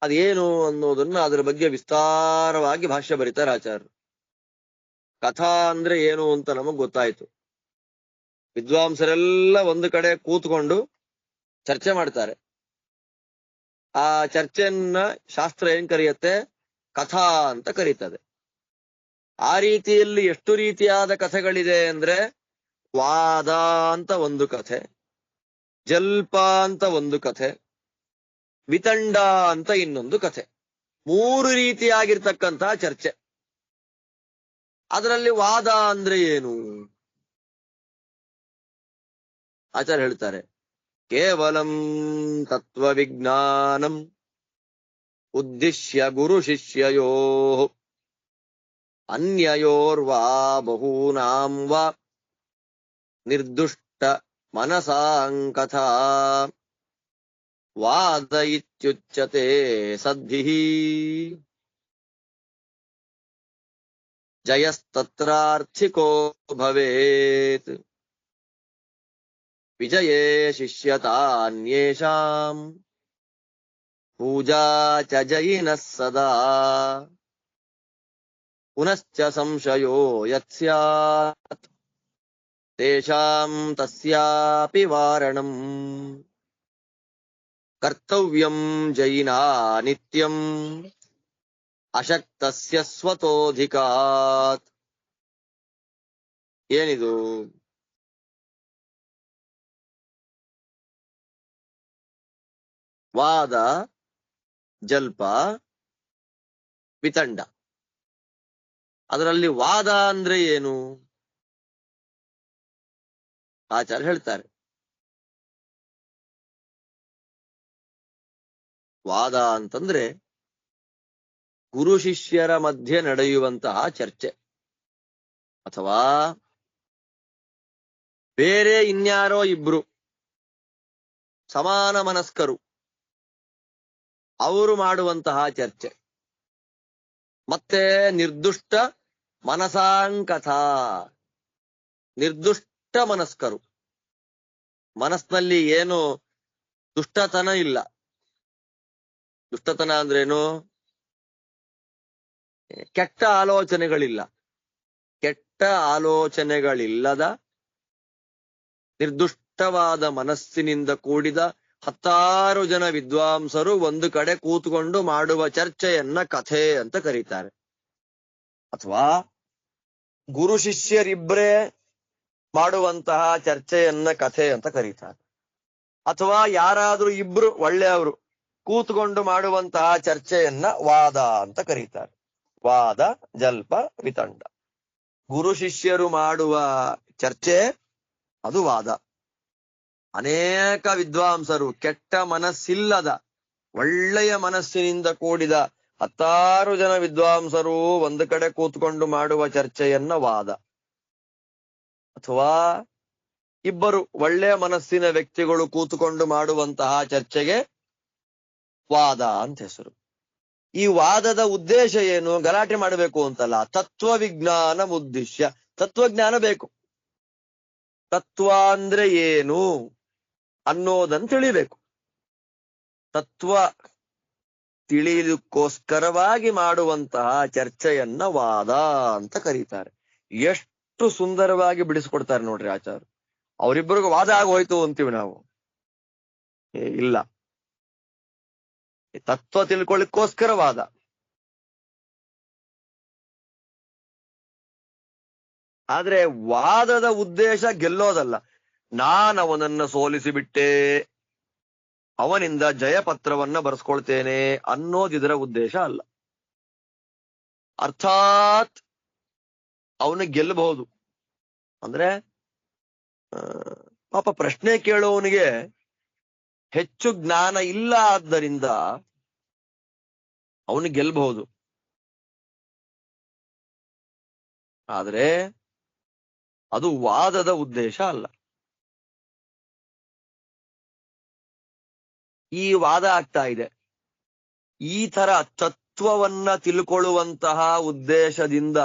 ಅದೇನು ಅನ್ನೋದನ್ನ ಅದರ ಬಗ್ಗೆ ವಿಸ್ತಾರವಾಗಿ ಭಾಷ್ಯ ಬರೀತಾರೆ ಆಚಾರ್ಯರು. ಕಥಾ ಅಂದ್ರೆ ಏನು ಅಂತ ನಮಗ್ ಗೊತ್ತಾಯ್ತು. ವಿದ್ವಾಂಸರೆಲ್ಲ ಒಂದು ಕಡೆ ಕೂತ್ಕೊಂಡು ಚರ್ಚೆ ಮಾಡ್ತಾರೆ. ಆ ಚರ್ಚೆಯನ್ನ ಶಾಸ್ತ್ರ ಏನ್ ಕರೆಯುತ್ತೆ? ಕಥಾ ಅಂತ ಕರೀತದೆ. ಆ ರೀತಿಯಲ್ಲಿ ಎಷ್ಟು ರೀತಿಯಾದ ಕಥೆಗಳಿದೆ ಅಂದ್ರೆ, ವಾದ ಅಂತ ಒಂದು ಕಥೆ, ಜಲ್ಪ ಅಂತ ಒಂದು ಕಥೆ, ವಿತಂಡ ಅಂತ ಇನ್ನೊಂದು ಕಥೆ. 3 ರೀತಿಯಾಗಿರ್ತಕ್ಕಂತಹ ಚರ್ಚೆ. ಅದರಲ್ಲಿ ವಾದ ಅಂದ್ರೆ ಏನು? ಆಚಾರ್ಯ ಹೇಳ್ತಾರೆ, ಕೇವಲಂ ತತ್ವವಿಜ್ಞಾನಂ ಉದ್ದಿಶ್ಯ ಗುರು ಶಿಷ್ಯಯೋ ಅನ್ಯಯೋರ್ವಾ ಬಹೂನಾಂ ವಾ ನಿರ್ದುಷ್ಟ ಮನಸಾಂಕಥಾ ವಾದ ಇತ್ಯುಚ್ಯತೆ ಸದ್ಭಿಃ ಜಯಸ್ತತ್ರಾರ್ಥಿಕೋ ಭವೇತ್ ವಿಜಯೇ ಶಿಷ್ಯತಾನ್ಯೇಷಾಂ ಪೂಜಾ ಚ ಜಯಿನಃ ಸದಾ ಪುನಶ್ಚ ಸಂಶಯೋ ಯತ್ಸ್ಯಾತ್ ತೇಷಾಂ ತಸ್ಯಾಪಿ ವಾರಣಂ ಕರ್ತವ್ಯಂ ಜಯಿನಾ ನಿತ್ಯಂ ಅಶಕ್ತಸ್ಯ ಸ್ವತೋಧಿಕಾತ್. ಏನಿದು? ವಾದ, ಜಲ್ಪ, ವಿತಂಡ. ಅದರಲ್ಲಿ ವಾದ ಅಂದ್ರೆ ಏನು? ಆಚಾರ್ಯ ಹೇಳ್ತಾರೆ, ವಾದ ಅಂತಂದ್ರೆ ಗುರು ಶಿಷ್ಯರ ಮಧ್ಯೆ ನಡೆಯುವಂತಹ ಚರ್ಚೆ, ಅಥವಾ ಬೇರೆ ಇನ್ಯಾರೋ ಇಬ್ರು ಸಮಾನ ಮನಸ್ಕರು ಅವರು ಮಾಡುವಂತಹ ಚರ್ಚೆ. ಮತ್ತೆ ನಿರ್ದುಷ್ಟ ಮನಸಾಂಕಥ, ನಿರ್ದುಷ್ಟ ಮನಸ್ಕರು, ಮನಸ್ಸಿನಲ್ಲಿ ಏನು ದುಷ್ಟತನ ಇಲ್ಲ. ದುಷ್ಟತನ ಅಂದ್ರೇನು? ಕೆಟ್ಟ ಆಲೋಚನೆಗಳಿಲ್ಲ. ಕೆಟ್ಟ ಆಲೋಚನೆಗಳಿಲ್ಲದ ನಿರ್ದುಷ್ಟವಾದ ಮನಸ್ಸಿನಿಂದ ಕೂಡಿದ 10 ಜನ ವಿದ್ವಾಂಸರು ಒಂದು ಕಡೆ ಕೂತ್ಕೊಂಡು ಮಾಡುವ ಚರ್ಚೆಯನ್ನ ಕಥೆ ಅಂತ ಕರೀತಾರೆ. ಅಥವಾ ಗುರು ಶಿಷ್ಯರಿಬ್ಬರೇ ಮಾಡುವಂತಹ ಚರ್ಚೆಯನ್ನ ಕಥೆ ಅಂತ ಕರೀತಾರೆ. ಅಥವಾ ಯಾರಾದ್ರೂ ಇಬ್ರು ಒಳ್ಳೆಯವರು ಕೂತ್ಕೊಂಡು ಮಾಡುವಂತಹ ಚರ್ಚೆಯನ್ನ ವಾದ ಅಂತ ಕರೀತಾರೆ. ವಾದ, ಜಲ್ಪ, ವಿತಂಡ. ಗುರು ಶಿಷ್ಯರು ಮಾಡುವ ಚರ್ಚೆ ಅದು ವಾದ. ಅನೇಕ ವಿದ್ವಾಂಸರು ಕೆಟ್ಟ ಮನಸ್ಸಿಲ್ಲದ ಒಳ್ಳೆಯ ಮನಸ್ಸಿನಿಂದ ಕೂಡಿದ 10 ಜನ ವಿದ್ವಾಂಸರು ಒಂದು ಕಡೆ ಕೂತ್ಕೊಂಡು ಮಾಡುವ ಚರ್ಚೆಯನ್ನ ವಾದ. ಅಥವಾ ಇಬ್ಬರು ಒಳ್ಳೆಯ ಮನಸ್ಸಿನ ವ್ಯಕ್ತಿಗಳು ಕೂತುಕೊಂಡು ಮಾಡುವಂತಹ ಚರ್ಚೆಗೆ ವಾದ ಅಂತ ಹೆಸರು. ಈ ವಾದದ ಉದ್ದೇಶ ಏನು? ಗಲಾಟೆ ಮಾಡಬೇಕು ಅಂತಲ್ಲ, ತತ್ವವಿಜ್ಞಾನ ಉದ್ದೇಶ. ತತ್ವಜ್ಞಾನ ಬೇಕು. ತತ್ವ ಅಂದ್ರೆ ಏನು ಅನ್ನೋದನ್ನು ತಿಳಿಬೇಕು. ತತ್ವ ತಿಳಿಯಲಿಕ್ಕೋಸ್ಕರವಾಗಿ ಮಾಡುವಂತಹ ಚರ್ಚೆಯನ್ನ ವಾದ ಅಂತ ಕರೀತಾರೆ. ಎಷ್ಟು ಸುಂದರವಾಗಿ ಬಿಡಿಸ್ಕೊಡ್ತಾರೆ ನೋಡ್ರಿ ಆಚಾರ್ಯ. ಅವರಿಬ್ಬರಿಗೂ ವಾದ ಆಗೋಯ್ತು ಅಂತೀವಿ ನಾವು. ಇಲ್ಲ, ತತ್ವ ತಿಳ್ಕೊಳ್ಳಿಕ್ಕೋಸ್ಕರ ವಾದ. ಆದ್ರೆ ವಾದದ ಉದ್ದೇಶ ಗೆಲ್ಲೋದಲ್ಲ. ನಾನು ಅವನನ್ನ ಸೋಲಿಸಿಬಿಟ್ಟೆ, ಅವನಿಂದ ಜಯಪತ್ರವನ್ನ ಬರೆಸ್ಕೊಳ್ತೇನೆ ಅನ್ನೋದಿದರ ಉದ್ದೇಶ ಅಲ್ಲ. ಅರ್ಥಾತ್ ಅವನು ಗೆಲ್ಲಬಹುದು. ಅಂದ್ರೆ ಪಾಪ ಪ್ರಶ್ನೆ ಕೇಳೋವನಿಗೆ ಹೆಚ್ಚು ಜ್ಞಾನ ಇಲ್ಲ, ಆದ್ದರಿಂದ ಅವನು ಗೆಲ್ಲಬಹುದು. ಆದ್ರೆ ಅದು ವಾದದ ಉದ್ದೇಶ ಅಲ್ಲ. ಈ ವಾದ ಆಗ್ತಾ ಇದೆ. ಈ ತರ ತತ್ವವನ್ನ ತಿಳ್ಕೊಳ್ಳುವಂತಹ ಉದ್ದೇಶದಿಂದ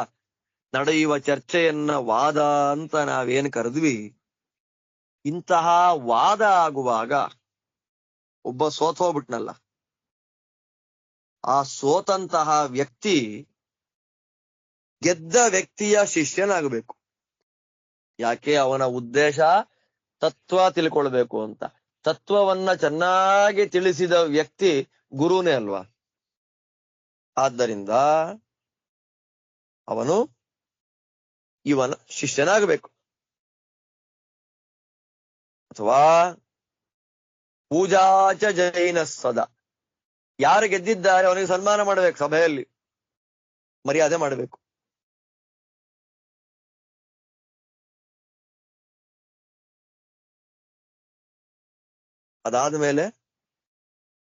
ನಡೆಯುವ ಚರ್ಚೆಯನ್ನ ವಾದ ಅಂತ ನಾವೇನ್ ಕರೆದ್ವಿ. ಇಂತಹ ವಾದ ಆಗುವಾಗ ಒಬ್ಬ ಸೋತೋಗ್ಬಿಟ್ನಲ್ಲ, ಆ ಸೋತಂತಹ ವ್ಯಕ್ತಿ ಗೆದ್ದ ವ್ಯಕ್ತಿಯ ಶಿಷ್ಯನಾಗಬೇಕು. ಯಾಕೆ? ಅವನ ಉದ್ದೇಶ ತತ್ವ ತಿಳ್ಕೊಳ್ಬೇಕು ಅಂತ. ತತ್ವವನ್ನ ಚೆನ್ನಾಗಿ ತಿಳಿಸಿದ ವ್ಯಕ್ತಿ ಗುರುನೇ ಅಲ್ವಾ? ಆದ್ದರಿಂದ ಅವನು ಇವನ ಶಿಷ್ಯನಾಗಬೇಕು. ಅಥವಾ ಪೂಜಾಚ ಜೈನ ಸದಾ, ಯಾರು ಗೆದ್ದಿದ್ದಾರೆ ಅವನಿಗೆ ಸನ್ಮಾನ ಮಾಡಬೇಕು, ಸಭೆಯಲ್ಲಿ ಮರ್ಯಾದೆ ಮಾಡಬೇಕು. ಅದಾದ್ಮೇಲೆ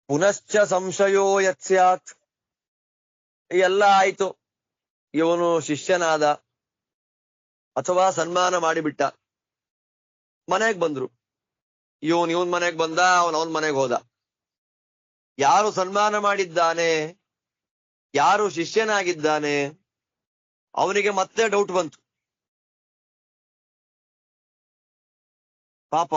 ಪುನಶ್ಚ ಸಂಶಯೋ ಯತ್ಸ್ಯಾತ್, ಎಲ್ಲ ಆಯ್ತು, ಇವನು ಶಿಷ್ಯನಾದ ಅಥವಾ ಸನ್ಮಾನ ಮಾಡಿಬಿಟ್ಟ, ಮನೆಗ್ ಬಂದ್ರು, ಇವನ್ ಮನೆಗ್ ಬಂದ, ಅವನ್ ಮನೆಗೆ ಹೋದ. ಯಾರು ಸನ್ಮಾನ ಮಾಡಿದ್ದಾನೆ, ಯಾರು ಶಿಷ್ಯನಾಗಿದ್ದಾನೆ, ಅವನಿಗೆ ಮತ್ತೆ ಡೌಟ್ ಬಂತು. ಪಾಪ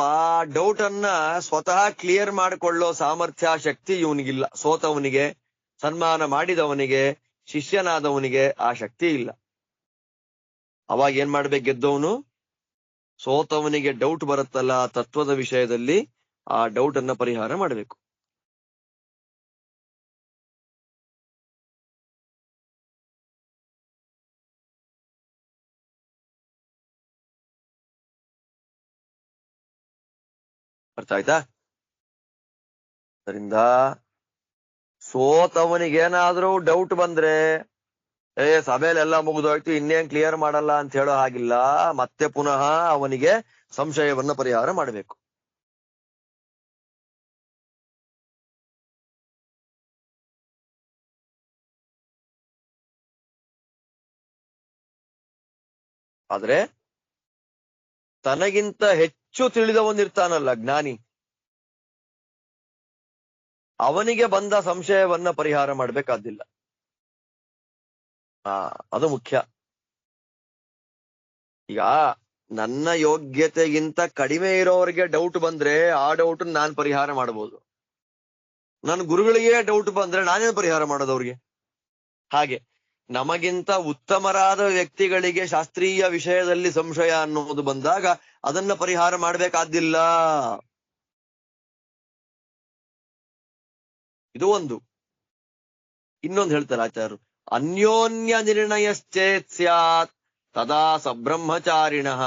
ಡೌಟ್ ಅನ್ನ ಸ್ವತಃ ಕ್ಲಿಯರ್ ಮಾಡಿಕೊಳ್ಳೋ ಸಾಮರ್ಥ್ಯ, ಶಕ್ತಿ ಇವನಿಗಿಲ್ಲ. ಸೋತವನಿಗೆ, ಸನ್ಮಾನ ಮಾಡಿದವನಿಗೆ, ಶಿಷ್ಯನಾದವನಿಗೆ ಆ ಶಕ್ತಿ ಇಲ್ಲ. ಅವಾಗ ಏನ್ ಮಾಡ್ಬೇಕು? ಗೆದ್ದವನು ಸೋತವನಿಗೆ ಡೌಟ್ ಬರುತ್ತಲ್ಲ ತತ್ವದ ವಿಷಯದಲ್ಲಿ, ಆ ಡೌಟ್ ಅನ್ನ ಪರಿಹಾರ ಮಾಡಬೇಕು. ಅರ್ಥ ಆಯ್ತಾ? ಅದರಿಂದ ಸೋತವನಿಗೇನಾದ್ರೂ ಡೌಟ್ ಬಂದ್ರೆ ಸಭೆಯಲ್ಲೆಲ್ಲ ಮುಗಿದೋಯ್ತು, ಇನ್ನೇನ್ ಕ್ಲಿಯರ್ ಮಾಡಲ್ಲ ಅಂತ ಹೇಳೋ ಹಾಗಿಲ್ಲ. ಮತ್ತೆ ಪುನಃ ಅವನಿಗೆ ಸಂಶಯವನ್ನ ಪರಿಹಾರ ಮಾಡಬೇಕು. ಆದ್ರೆ ತನಗಿಂತ ಹೆಚ್ಚು ತಿಳಿದವನಿರ್ತಾನಲ್ಲ ಜ್ಞಾನಿ, ಅವನಿಗೆ ಬಂದ ಸಂಶಯವನ್ನ ಪರಿಹಾರ ಮಾಡ್ಬೇಕಾದಿಲ್ಲ. ಅದು ಮುಖ್ಯ. ಈಗ ನನ್ನ ಯೋಗ್ಯತೆಗಿಂತ ಕಡಿಮೆ ಇರೋರಿಗೆ ಡೌಟ್ ಬಂದ್ರೆ ಆ ಡೌಟ್ ನಾನ್ ಪರಿಹಾರ ಮಾಡಬಹುದು. ನನ್ನ ಗುರುಗಳಿಗೆ ಡೌಟ್ ಬಂದ್ರೆ ನಾನೇನ್ ಪರಿಹಾರ ಮಾಡೋದು ಅವ್ರಿಗೆ? ಹಾಗೆ ನಮಗಿಂತ ಉತ್ತಮರಾದ ವ್ಯಕ್ತಿಗಳಿಗೆ ಶಾಸ್ತ್ರೀಯ ವಿಷಯದಲ್ಲಿ ಸಂಶಯ ಅನ್ನೋದು ಬಂದಾಗ ಅದನ್ನ ಪರಿಹಾರ ಮಾಡ್ಬೇಕಾದಿಲ್ಲ. ಇದು ಒಂದು. ಇನ್ನೊಂದು ಹೇಳ್ತಾರೆ ಆಚಾರ್ಯರು, ಅನ್ಯೋನ್ಯ ನಿರ್ಣಯಶ್ಚೇತ್ ಸ್ಯಾತ್ ತದಾ ಸಬ್ರಹ್ಮಚಾರಿಣಃ.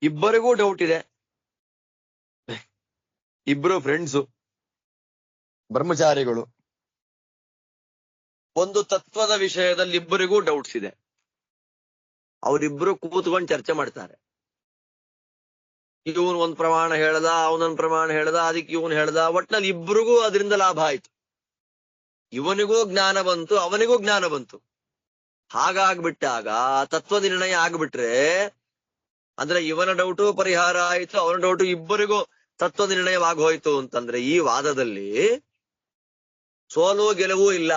ಇಬ್ಬರಿಗೂ ಡೌಟ್ ಇದೆ, ಇಬ್ರು ಫ್ರೆಂಡ್ಸು, ಬ್ರಹ್ಮಚಾರಿಗಳು, ಒಂದು ತತ್ವದ ವಿಷಯದಲ್ಲಿ ಇಬ್ಬರಿಗೂ ಡೌಟ್ಸ್ ಇದೆ. ಅವರಿಬ್ರು ಕೂತ್ಕೊಂಡು ಚರ್ಚೆ ಮಾಡ್ತಾರೆ. ಇವನು ಒಂದ್ ಪ್ರಮಾಣ ಹೇಳ್ದ, ಅವನೊಂದ್ ಪ್ರಮಾಣ ಹೇಳ್ದ, ಅದಕ್ಕೆ ಇವನು ಹೇಳ್ದ. ಒಟ್ನಲ್ಲಿ ಇಬ್ರಿಗೂ ಅದರಿಂದ ಲಾಭ ಆಯ್ತು. ಇವನಿಗೂ ಜ್ಞಾನ ಬಂತು, ಅವನಿಗೂ ಜ್ಞಾನ ಬಂತು. ಹಾಗಾಗ್ಬಿಟ್ಟಾಗ ತತ್ವ ನಿರ್ಣಯ ಆಗ್ಬಿಟ್ರೆ, ಅಂದ್ರೆ ಇವನ ಡೌಟು ಪರಿಹಾರ ಆಯ್ತು, ಅವನ ಡೌಟು, ಇಬ್ಬರಿಗೂ ತತ್ವ ನಿರ್ಣಯವಾಗೋಯ್ತು ಅಂತಂದ್ರೆ ಈ ವಾದದಲ್ಲಿ ಸೋಲು ಗೆಲುವು ಇಲ್ಲ.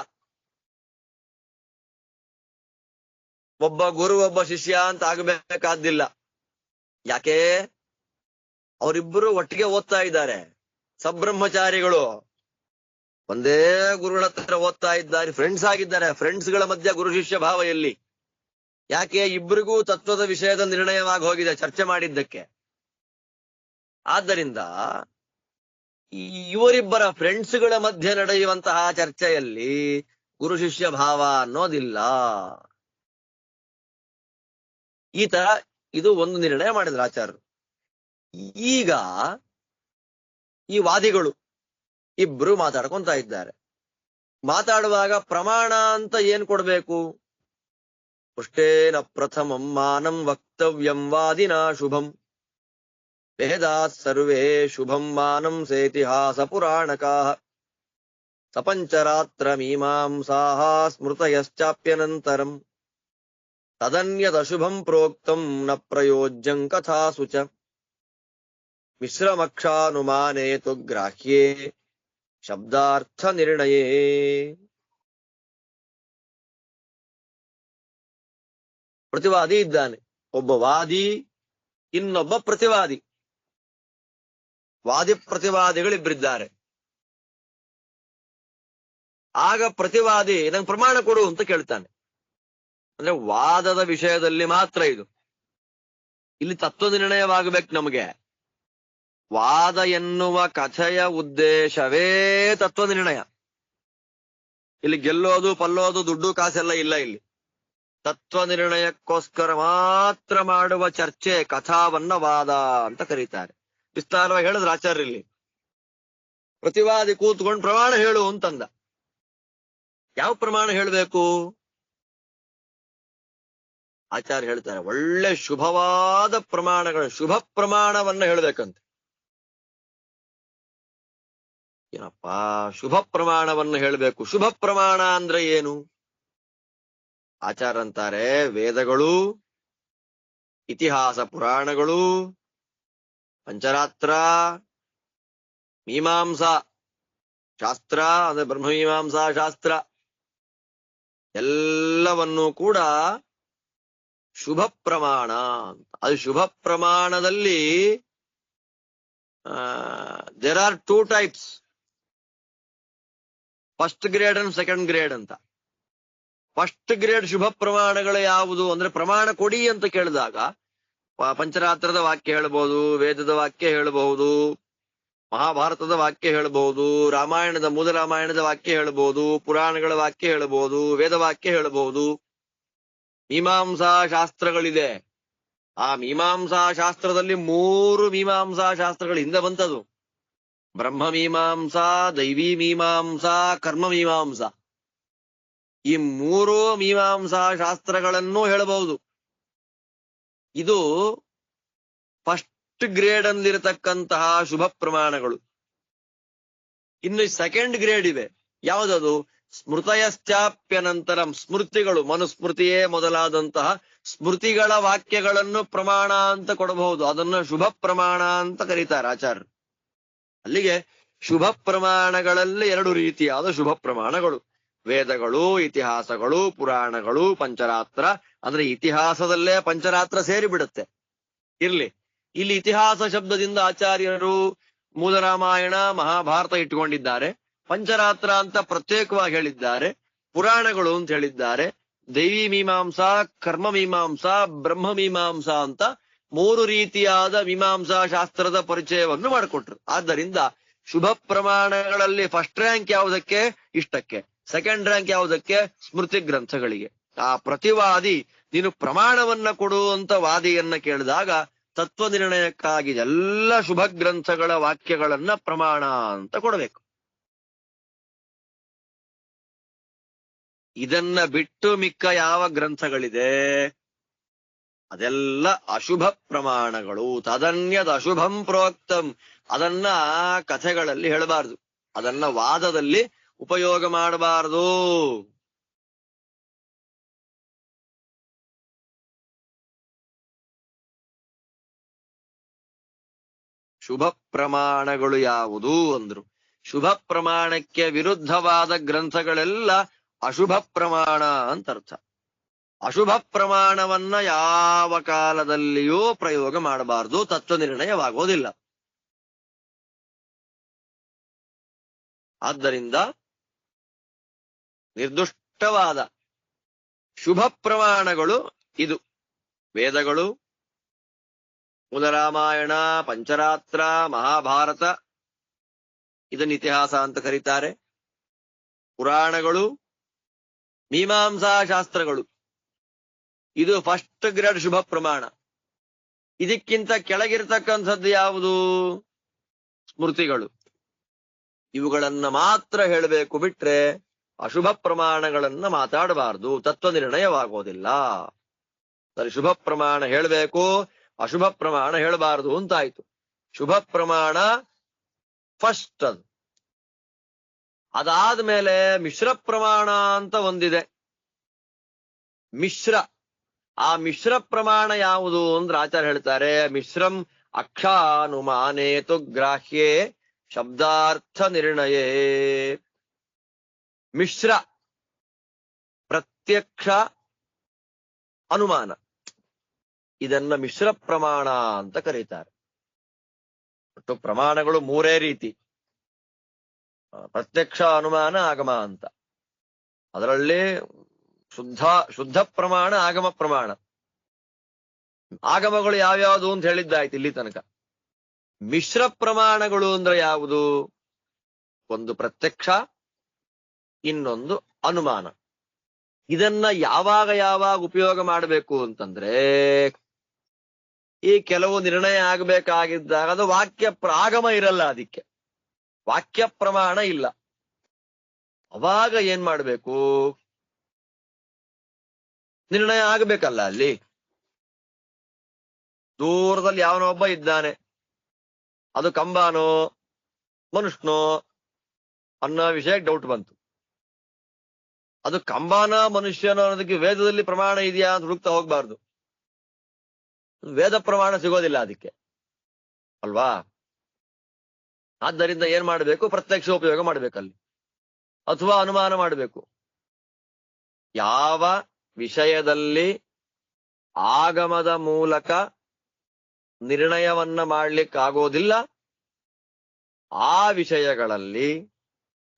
ಒಬ್ಬ ಗುರು ಒಬ್ಬ ಶಿಷ್ಯ ಅಂತ ಆಗ್ಬೇಕಾದಿಲ್ಲ. ಯಾಕೆ? ಅವರಿಬ್ಬರು ಒಟ್ಟಿಗೆ ಓದ್ತಾ ಇದ್ದಾರೆ, ಸಬ್ರಹ್ಮಚಾರಿಗಳು ಒಂದೇ ಗುರುಗಳ ಹತ್ರ ಓದ್ತಾ ಇದ್ದಾರೆ, ಫ್ರೆಂಡ್ಸ್ ಆಗಿದ್ದಾರೆ. ಫ್ರೆಂಡ್ಸ್ ಗಳ ಮಧ್ಯ ಗುರು ಶಿಷ್ಯ ಭಾವ ಎಲ್ಲಿ? ಯಾಕೆ? ಇಬ್ಬರಿಗೂ ತತ್ವದ ವಿಷಯದ ನಿರ್ಣಯವಾಗಿ ಹೋಗಿದೆ ಚರ್ಚೆ ಮಾಡಿದ್ದಕ್ಕೆ. ಆದ್ದರಿಂದ ಇವರಿಬ್ಬರ ಫ್ರೆಂಡ್ಸ್ ಗಳ ಮಧ್ಯೆ ನಡೆಯುವಂತಹ ಚರ್ಚೆಯಲ್ಲಿ ಗುರು ಶಿಷ್ಯ ಭಾವ ಅನ್ನೋದಿಲ್ಲ. ಈ ತರ ಇದು ಒಂದು ನಿರ್ಣಯ ಮಾಡಿದ್ರು ಆಚಾರ್ಯರು. ಈಗ ಈ ವಾದಿಗಳು ಇಬ್ರು ಮಾತಾಡ್ಕೊಂತ ಇದ್ದಾರೆ. ಮಾತಾಡುವಾಗ ಪ್ರಮಾಣ ಅಂತ ಏನ್ ಕೊಡ್ಬೇಕು? ಪುಷ್ಟೇನ ಪ್ರಥಮಂ ಮಾನಂ ವಕ್ತವ್ಯಂ ವಾದಿನಾ ಶುಭಂ ವೇದಾತ್ ಸರ್ವೇ ಶುಭಂ ಮಾನಂ ಸೇತಿಹಾಸ ಪುರಾಣಕಾಃ ಸಪಂಚರಾತ್ರ ಮೀಮಾಂಸಾಃ ಸ್ಮೃತಯಶ್ಚಾಪ್ಯನಂತರಂ ತದನ್ಯದಶುಭಂ ಪ್ರೋಕ್ತಂ ನ ಪ್ರಯೋಜ್ಯಂ ಕಥಾಸು ಚ ಮಿಶ್ರಮಕ್ಷಾನುಮಾನೇ ತು ಗ್ರಾಹ್ಯೇ ಶಬ್ದಾರ್ಥ ನಿರ್ಣಯೇ. ಪ್ರತಿವಾದಿ ಇದ್ದಾನೆ, ಒಬ್ಬ ವಾದಿ, ಇನ್ನೊಬ್ಬ ಪ್ರತಿವಾದಿ. ವಾದಿ ಪ್ರತಿವಾದಿಗಳಿಬ್ಬರಿದ್ದಾರೆ. ಆಗ ಪ್ರತಿವಾದಿ ನಂಗೆ ಪ್ರಮಾಣ ಕೊಡು ಅಂತ ಕೇಳ್ತಾನೆ. ಅಂದ್ರೆ ವಾದದ ವಿಷಯದಲ್ಲಿ ಮಾತ್ರ ಇದು. ಇಲ್ಲಿ ತತ್ವ ನಿರ್ಣಯವಾಗಬೇಕು ನಮಗೆ. ವಾದ ಎನ್ನುವ ಕಥೆಯ ಉದ್ದೇಶವೇ ತತ್ವ ನಿರ್ಣಯ. ಇಲ್ಲಿ ಗೆಲ್ಲೋದು ಪಲ್ಲೋದು ದುಡ್ಡು ಕಾಸೆಲ್ಲ ಇಲ್ಲ. ಇಲ್ಲಿ ತತ್ವ ನಿರ್ಣಯಕ್ಕೋಸ್ಕರ ಮಾತ್ರ ಮಾಡುವ ಚರ್ಚೆ ಕಥಾವನ್ನ ವಾದ ಅಂತ ಕರೀತಾರೆ. ವಿಸ್ತಾರವಾಗಿ ಹೇಳಿದ್ರು ಆಚಾರ್ಯ. ಇಲ್ಲಿ ಪ್ರತಿವಾದಿ ಕೂತ್ಕೊಂಡು ಪ್ರಮಾಣ ಹೇಳು ಅಂತಂದ. ಯಾವ ಪ್ರಮಾಣ ಹೇಳಬೇಕು? ಆಚಾರ್ಯ ಹೇಳ್ತಾರೆ, ಒಳ್ಳೆ ಶುಭವಾದ ಪ್ರಮಾಣಗಳು, ಶುಭ ಪ್ರಮಾಣವನ್ನ ಹೇಳ್ಬೇಕಂತೆ. ಏನಪ್ಪ ಶುಭ ಪ್ರಮಾಣವನ್ನು ಹೇಳಬೇಕು? ಶುಭ ಪ್ರಮಾಣ ಅಂದ್ರೆ ಏನು? ಆಚಾರ್ಯ ಅಂತಾರೆ, ವೇದಗಳು, ಇತಿಹಾಸ ಪುರಾಣಗಳು, ಪಂಚರಾತ್ರ, ಮೀಮಾಂಸಾ ಶಾಸ್ತ್ರ ಅಂದ್ರೆ ಬ್ರಹ್ಮಮೀಮಾಂಸಾ ಶಾಸ್ತ್ರ ಎಲ್ಲವನ್ನೂ ಕೂಡ ಶುಭ ಪ್ರಮಾಣ ಅಂತ. ಅದು ಶುಭ ಪ್ರಮಾಣದಲ್ಲಿ there are 2 types, first grade and second grade ಅಂತ. ಫಸ್ಟ್ ಗ್ರೇಡ್ ಶುಭ ಪ್ರಮಾಣಗಳು ಯಾವುದು ಅಂದ್ರೆ, ಪ್ರಮಾಣ ಕೊಡಿ ಅಂತ ಕೇಳಿದಾಗ ಪಂಚರಾತ್ರದ ವಾಕ್ಯ ಹೇಳ್ಬಹುದು, ವೇದದ ವಾಕ್ಯ ಹೇಳ್ಬಹುದು, ಮಹಾಭಾರತದ ವಾಕ್ಯ ಹೇಳ್ಬಹುದು, ರಾಮಾಯಣದ ಮೂಲ ರಾಮಾಯಣದ ವಾಕ್ಯ ಹೇಳ್ಬಹುದು, ಪುರಾಣಗಳ ವಾಕ್ಯ ಹೇಳ್ಬಹುದು, ವೇದ ವಾಕ್ಯ ಹೇಳ್ಬಹುದು. ಮೀಮಾಂಸಾ ಶಾಸ್ತ್ರಗಳಿದೆ. ಆ ಮೀಮಾಂಸಾ ಶಾಸ್ತ್ರದಲ್ಲಿ 3 ಮೀಮಾಂಸಾ ಶಾಸ್ತ್ರಗಳು ಹಿಂದೆ ಬಂತದು. ಬ್ರಹ್ಮ ಮೀಮಾಂಸಾ, ದೈವಿ ಮೀಮಾಂಸಾ, ಕರ್ಮ ಮೀಮಾಂಸಾ. ಈ 3 ಮೀಮಾಂಸಾ ಶಾಸ್ತ್ರಗಳನ್ನು ಹೇಳಬಹುದು. ಇದು ಫಸ್ಟ್ ಗ್ರೇಡ್ ಅಂದಿರತಕ್ಕಂತಹ ಶುಭ ಪ್ರಮಾಣಗಳು. ಇನ್ನು ಸೆಕೆಂಡ್ ಗ್ರೇಡ್ ಇವೆ. ಯಾವುದದು? ಸ್ಮೃತಯಶ್ಚಾಪ್ಯನಂತರಂ, ಸ್ಮೃತಿಗಳು, ಮನುಸ್ಮೃತಿಯೇ ಮೊದಲಾದಂತಹ ಸ್ಮೃತಿಗಳ ವಾಕ್ಯಗಳನ್ನು ಪ್ರಮಾಣ ಅಂತ ಕೊಡಬಹುದು. ಅದನ್ನು ಶುಭ ಪ್ರಮಾಣ ಅಂತ ಕರೀತಾರೆ ಆಚಾರ್ಯರು. ಅಲ್ಲಿಗೆ ಶುಭ ಪ್ರಮಾಣಗಳಲ್ಲಿ 2 ರೀತಿಯಾದ ಶುಭ ಪ್ರಮಾಣಗಳು: ವೇದಗಳು, ಇತಿಹಾಸಗಳು, ಪುರಾಣಗಳು, ಪಂಚರಾತ್ರ. ಅಂದ್ರೆ ಇತಿಹಾಸದಲ್ಲೇ ಪಂಚರಾತ್ರ ಸೇರಿ ಬಿಡುತ್ತೆ. ಇರ್ಲಿ, ಇಲ್ಲಿ ಇತಿಹಾಸ ಶಬ್ದದಿಂದ ಆಚಾರ್ಯರು ಮೂಲ ರಾಮಾಯಣ, ಮಹಾಭಾರತ ಇಟ್ಟುಕೊಂಡಿದ್ದಾರೆ. ಪಂಚರಾತ್ರ ಅಂತ ಪ್ರತ್ಯೇಕವಾಗಿ ಹೇಳಿದ್ದಾರೆ. ಪುರಾಣಗಳು ಅಂತ ಹೇಳಿದ್ದಾರೆ. ದೈವಿ ಮೀಮಾಂಸಾ, ಕರ್ಮ ಮೀಮಾಂಸಾ, ಬ್ರಹ್ಮ ಮೀಮಾಂಸಾ ಅಂತ 3 ರೀತಿಯಾದ ಮೀಮಾಂಸಾ ಶಾಸ್ತ್ರದ ಪರಿಚಯವನ್ನು ಮಾಡಿಕೊಟ್ರು. ಆದ್ದರಿಂದ ಶುಭ ಪ್ರಮಾಣಗಳಲ್ಲಿ ಫಸ್ಟ್ ರ್ಯಾಂಕ್ ಯಾವುದಕ್ಕೆ? ಇಷ್ಟಕ್ಕೆ. ಸೆಕೆಂಡ್ ರ್ಯಾಂಕ್ ಯಾವುದಕ್ಕೆ? ಸ್ಮೃತಿ ಗ್ರಂಥಗಳಿಗೆ. ಆ ಪ್ರತಿವಾದಿ ನೀನು ಪ್ರಮಾಣವನ್ನ ಕೊಡು ಅಂತ ವಾದಿಯನ್ನ ಕೇಳಿದಾಗ ತತ್ವ ನಿರ್ಣಯಕ್ಕಾಗಿ ಎಲ್ಲ ಶುಭ ಗ್ರಂಥಗಳ ವಾಕ್ಯಗಳನ್ನ ಪ್ರಮಾಣ ಅಂತ ಕೊಡಬೇಕು. ಇದನ್ನ ಬಿಟ್ಟು ಮಿಕ್ಕ ಯಾವ ಗ್ರಂಥಗಳಿದೆ ಅದೆಲ್ಲ ಅಶುಭ ಪ್ರಮಾಣಗಳು. ತದನ್ಯದ ಅಶುಭಂ ಪ್ರೋಕ್ತಂ, ಅದನ್ನ ಕಥೆಗಳಲ್ಲಿ ಹೇಳಬಾರದು, ಅದನ್ನ ವಾದದಲ್ಲಿ ಉಪಯೋಗ ಮಾಡಬಾರದು. ಶುಭ ಪ್ರಮಾಣಗಳು ಯಾವುದು ಅಂದ್ರು. ಶುಭ ಪ್ರಮಾಣಕ್ಕೆ ವಿರುದ್ಧವಾದ ಗ್ರಂಥಗಳೆಲ್ಲ ಅಶುಭ ಪ್ರಮಾಣ ಅಂತ ಅರ್ಥ. ಅಶುಭ ಪ್ರಮಾಣವನ್ನ ಯಾವ ಕಾಲದಲ್ಲಿಯೂ ಪ್ರಯೋಗ ಮಾಡಬಾರದು, ತತ್ವ ನಿರ್ಣಯವಾಗೋದಿಲ್ಲ. ಆದ್ದರಿಂದ ನಿರ್ದುಷ್ಟವಾದ ಶುಭ ಪ್ರಮಾಣಗಳು ಇದು: ವೇದಗಳು, ಮೂಲ ರಾಮಾಯಣ, ಪಂಚರಾತ್ರ, ಮಹಾಭಾರತ, ಇದನ್ನ ಇತಿಹಾಸ ಅಂತ ಕರೀತಾರೆ. ಪುರಾಣಗಳು, ಮೀಮಾಂಸಾ ಶಾಸ್ತ್ರಗಳು, ಇದು ಫಸ್ಟ್ ಗ್ರೇಡ್ ಶುಭ ಪ್ರಮಾಣ. ಇದಕ್ಕಿಂತ ಕೆಳಗಿರ್ತಕ್ಕಂಥದ್ದು ಯಾವುದು? ಸ್ಮೃತಿಗಳು. ಇವುಗಳನ್ನ ಮಾತ್ರ ಹೇಳಬೇಕು, ಬಿಟ್ರೆ ಅಶುಭ ಪ್ರಮಾಣಗಳನ್ನ ಮಾತಾಡಬಾರದು, ತತ್ವ ನಿರ್ಣಯವಾಗೋದಿಲ್ಲ. ಸರಿ, ಶುಭ ಪ್ರಮಾಣ ಹೇಳಬೇಕು, ಅಶುಭ ಪ್ರಮಾಣ ಹೇಳಬಾರದು ಅಂತಾಯ್ತು. ಶುಭ ಪ್ರಮಾಣ ಫಸ್ಟ್. ಅದು ಅದಾದ್ಮೇಲೆ ಮಿಶ್ರ ಪ್ರಮಾಣ ಅಂತ ಒಂದಿದೆ. ಮಿಶ್ರ ಆ ಮಿಶ್ರ ಪ್ರಮಾಣ ಯಾವುದು ಅಂದ್ರೆ ಆಚಾರ್ಯ ಹೇಳ್ತಾರೆ, ಮಿಶ್ರಂ ಅಕ್ಷಾನುಮಾನೇತು ಗ್ರಾಹ್ಯೇ ಶಬ್ದಾರ್ಥ ನಿರ್ಣಯೇ. ಮಿಶ್ರ ಪ್ರತ್ಯಕ್ಷ ಅನುಮಾನ, ಇದನ್ನ ಮಿಶ್ರ ಪ್ರಮಾಣ ಅಂತ ಕರೀತಾರೆ. ಒಟ್ಟು ಪ್ರಮಾಣಗಳು ಮೂರೇ ರೀತಿ: ಪ್ರತ್ಯಕ್ಷ, ಅನುಮಾನ, ಆಗಮ ಅಂತ. ಅದರಲ್ಲಿ ಶುದ್ಧ ಪ್ರಮಾಣ, ಆಗಮ ಪ್ರಮಾಣ. ಆಗಮಗಳು ಯಾವ್ಯಾವುದು ಅಂತ ಹೇಳಿದ್ದಾಯ್ತು ಇಲ್ಲಿ ತನಕ. ಮಿಶ್ರ ಪ್ರಮಾಣಗಳು ಅಂದ್ರೆ ಯಾವುದು? ಒಂದು ಪ್ರತ್ಯಕ್ಷ, ಇನ್ನೊಂದು ಅನುಮಾನ. ಇದನ್ನ ಯಾವಾಗ ಉಪಯೋಗ ಮಾಡಬೇಕು ಅಂತಂದ್ರೆ, ಈ ಕೆಲವು ನಿರ್ಣಯ ಆಗಬೇಕಾಗಿದ್ದಾಗ ಅದು ಆಗಮ ಇರಲ್ಲ, ಅದಕ್ಕೆ ವಾಕ್ಯ ಪ್ರಮಾಣ ಇಲ್ಲ. ಅವಾಗ ಏನ್ ಮಾಡ್ಬೇಕು? ನಿರ್ಣಯ ಆಗಬೇಕಲ್ಲ. ಅಲ್ಲಿ ದೂರದಲ್ಲಿ ಯಾವನೊಬ್ಬ ಇದ್ದಾನೆ, ಅದು ಕಂಬಾನೋ ಮನುಷ್ಯನೋ ಅನ್ನೋ ವಿಷಯಕ್ಕೆ ಡೌಟ್ ಬಂತು. ಅದು ಕಂಬಾನ ಮನುಷ್ಯನೋ ಅನ್ನೋದಕ್ಕೆ ವೇದದಲ್ಲಿ ಪ್ರಮಾಣ ಇದೆಯಾ ಅಂತ ಹುಡುಕ್ತಾ ಹೋಗ್ಬಾರ್ದು. ವೇದ ಪ್ರಮಾಣ ಸಿಗೋದಿಲ್ಲ ಅದಕ್ಕೆ ಅಲ್ವಾ. ಆದ್ದರಿಂದ ಏನ್ ಮಾಡಬೇಕು? ಪ್ರತ್ಯಕ್ಷ ಉಪಯೋಗ ಮಾಡ್ಬೇಕಲ್ಲಿ, ಅಥವಾ ಅನುಮಾನ ಮಾಡಬೇಕು. ಯಾವ ವಿಷಯದಲ್ಲಿ ಆಗಮದ ಮೂಲಕ ನಿರ್ಣಯವನ್ನ ಮಾಡ್ಲಿಕ್ಕಾಗೋದಿಲ್ಲ, ಆ ವಿಷಯಗಳಲ್ಲಿ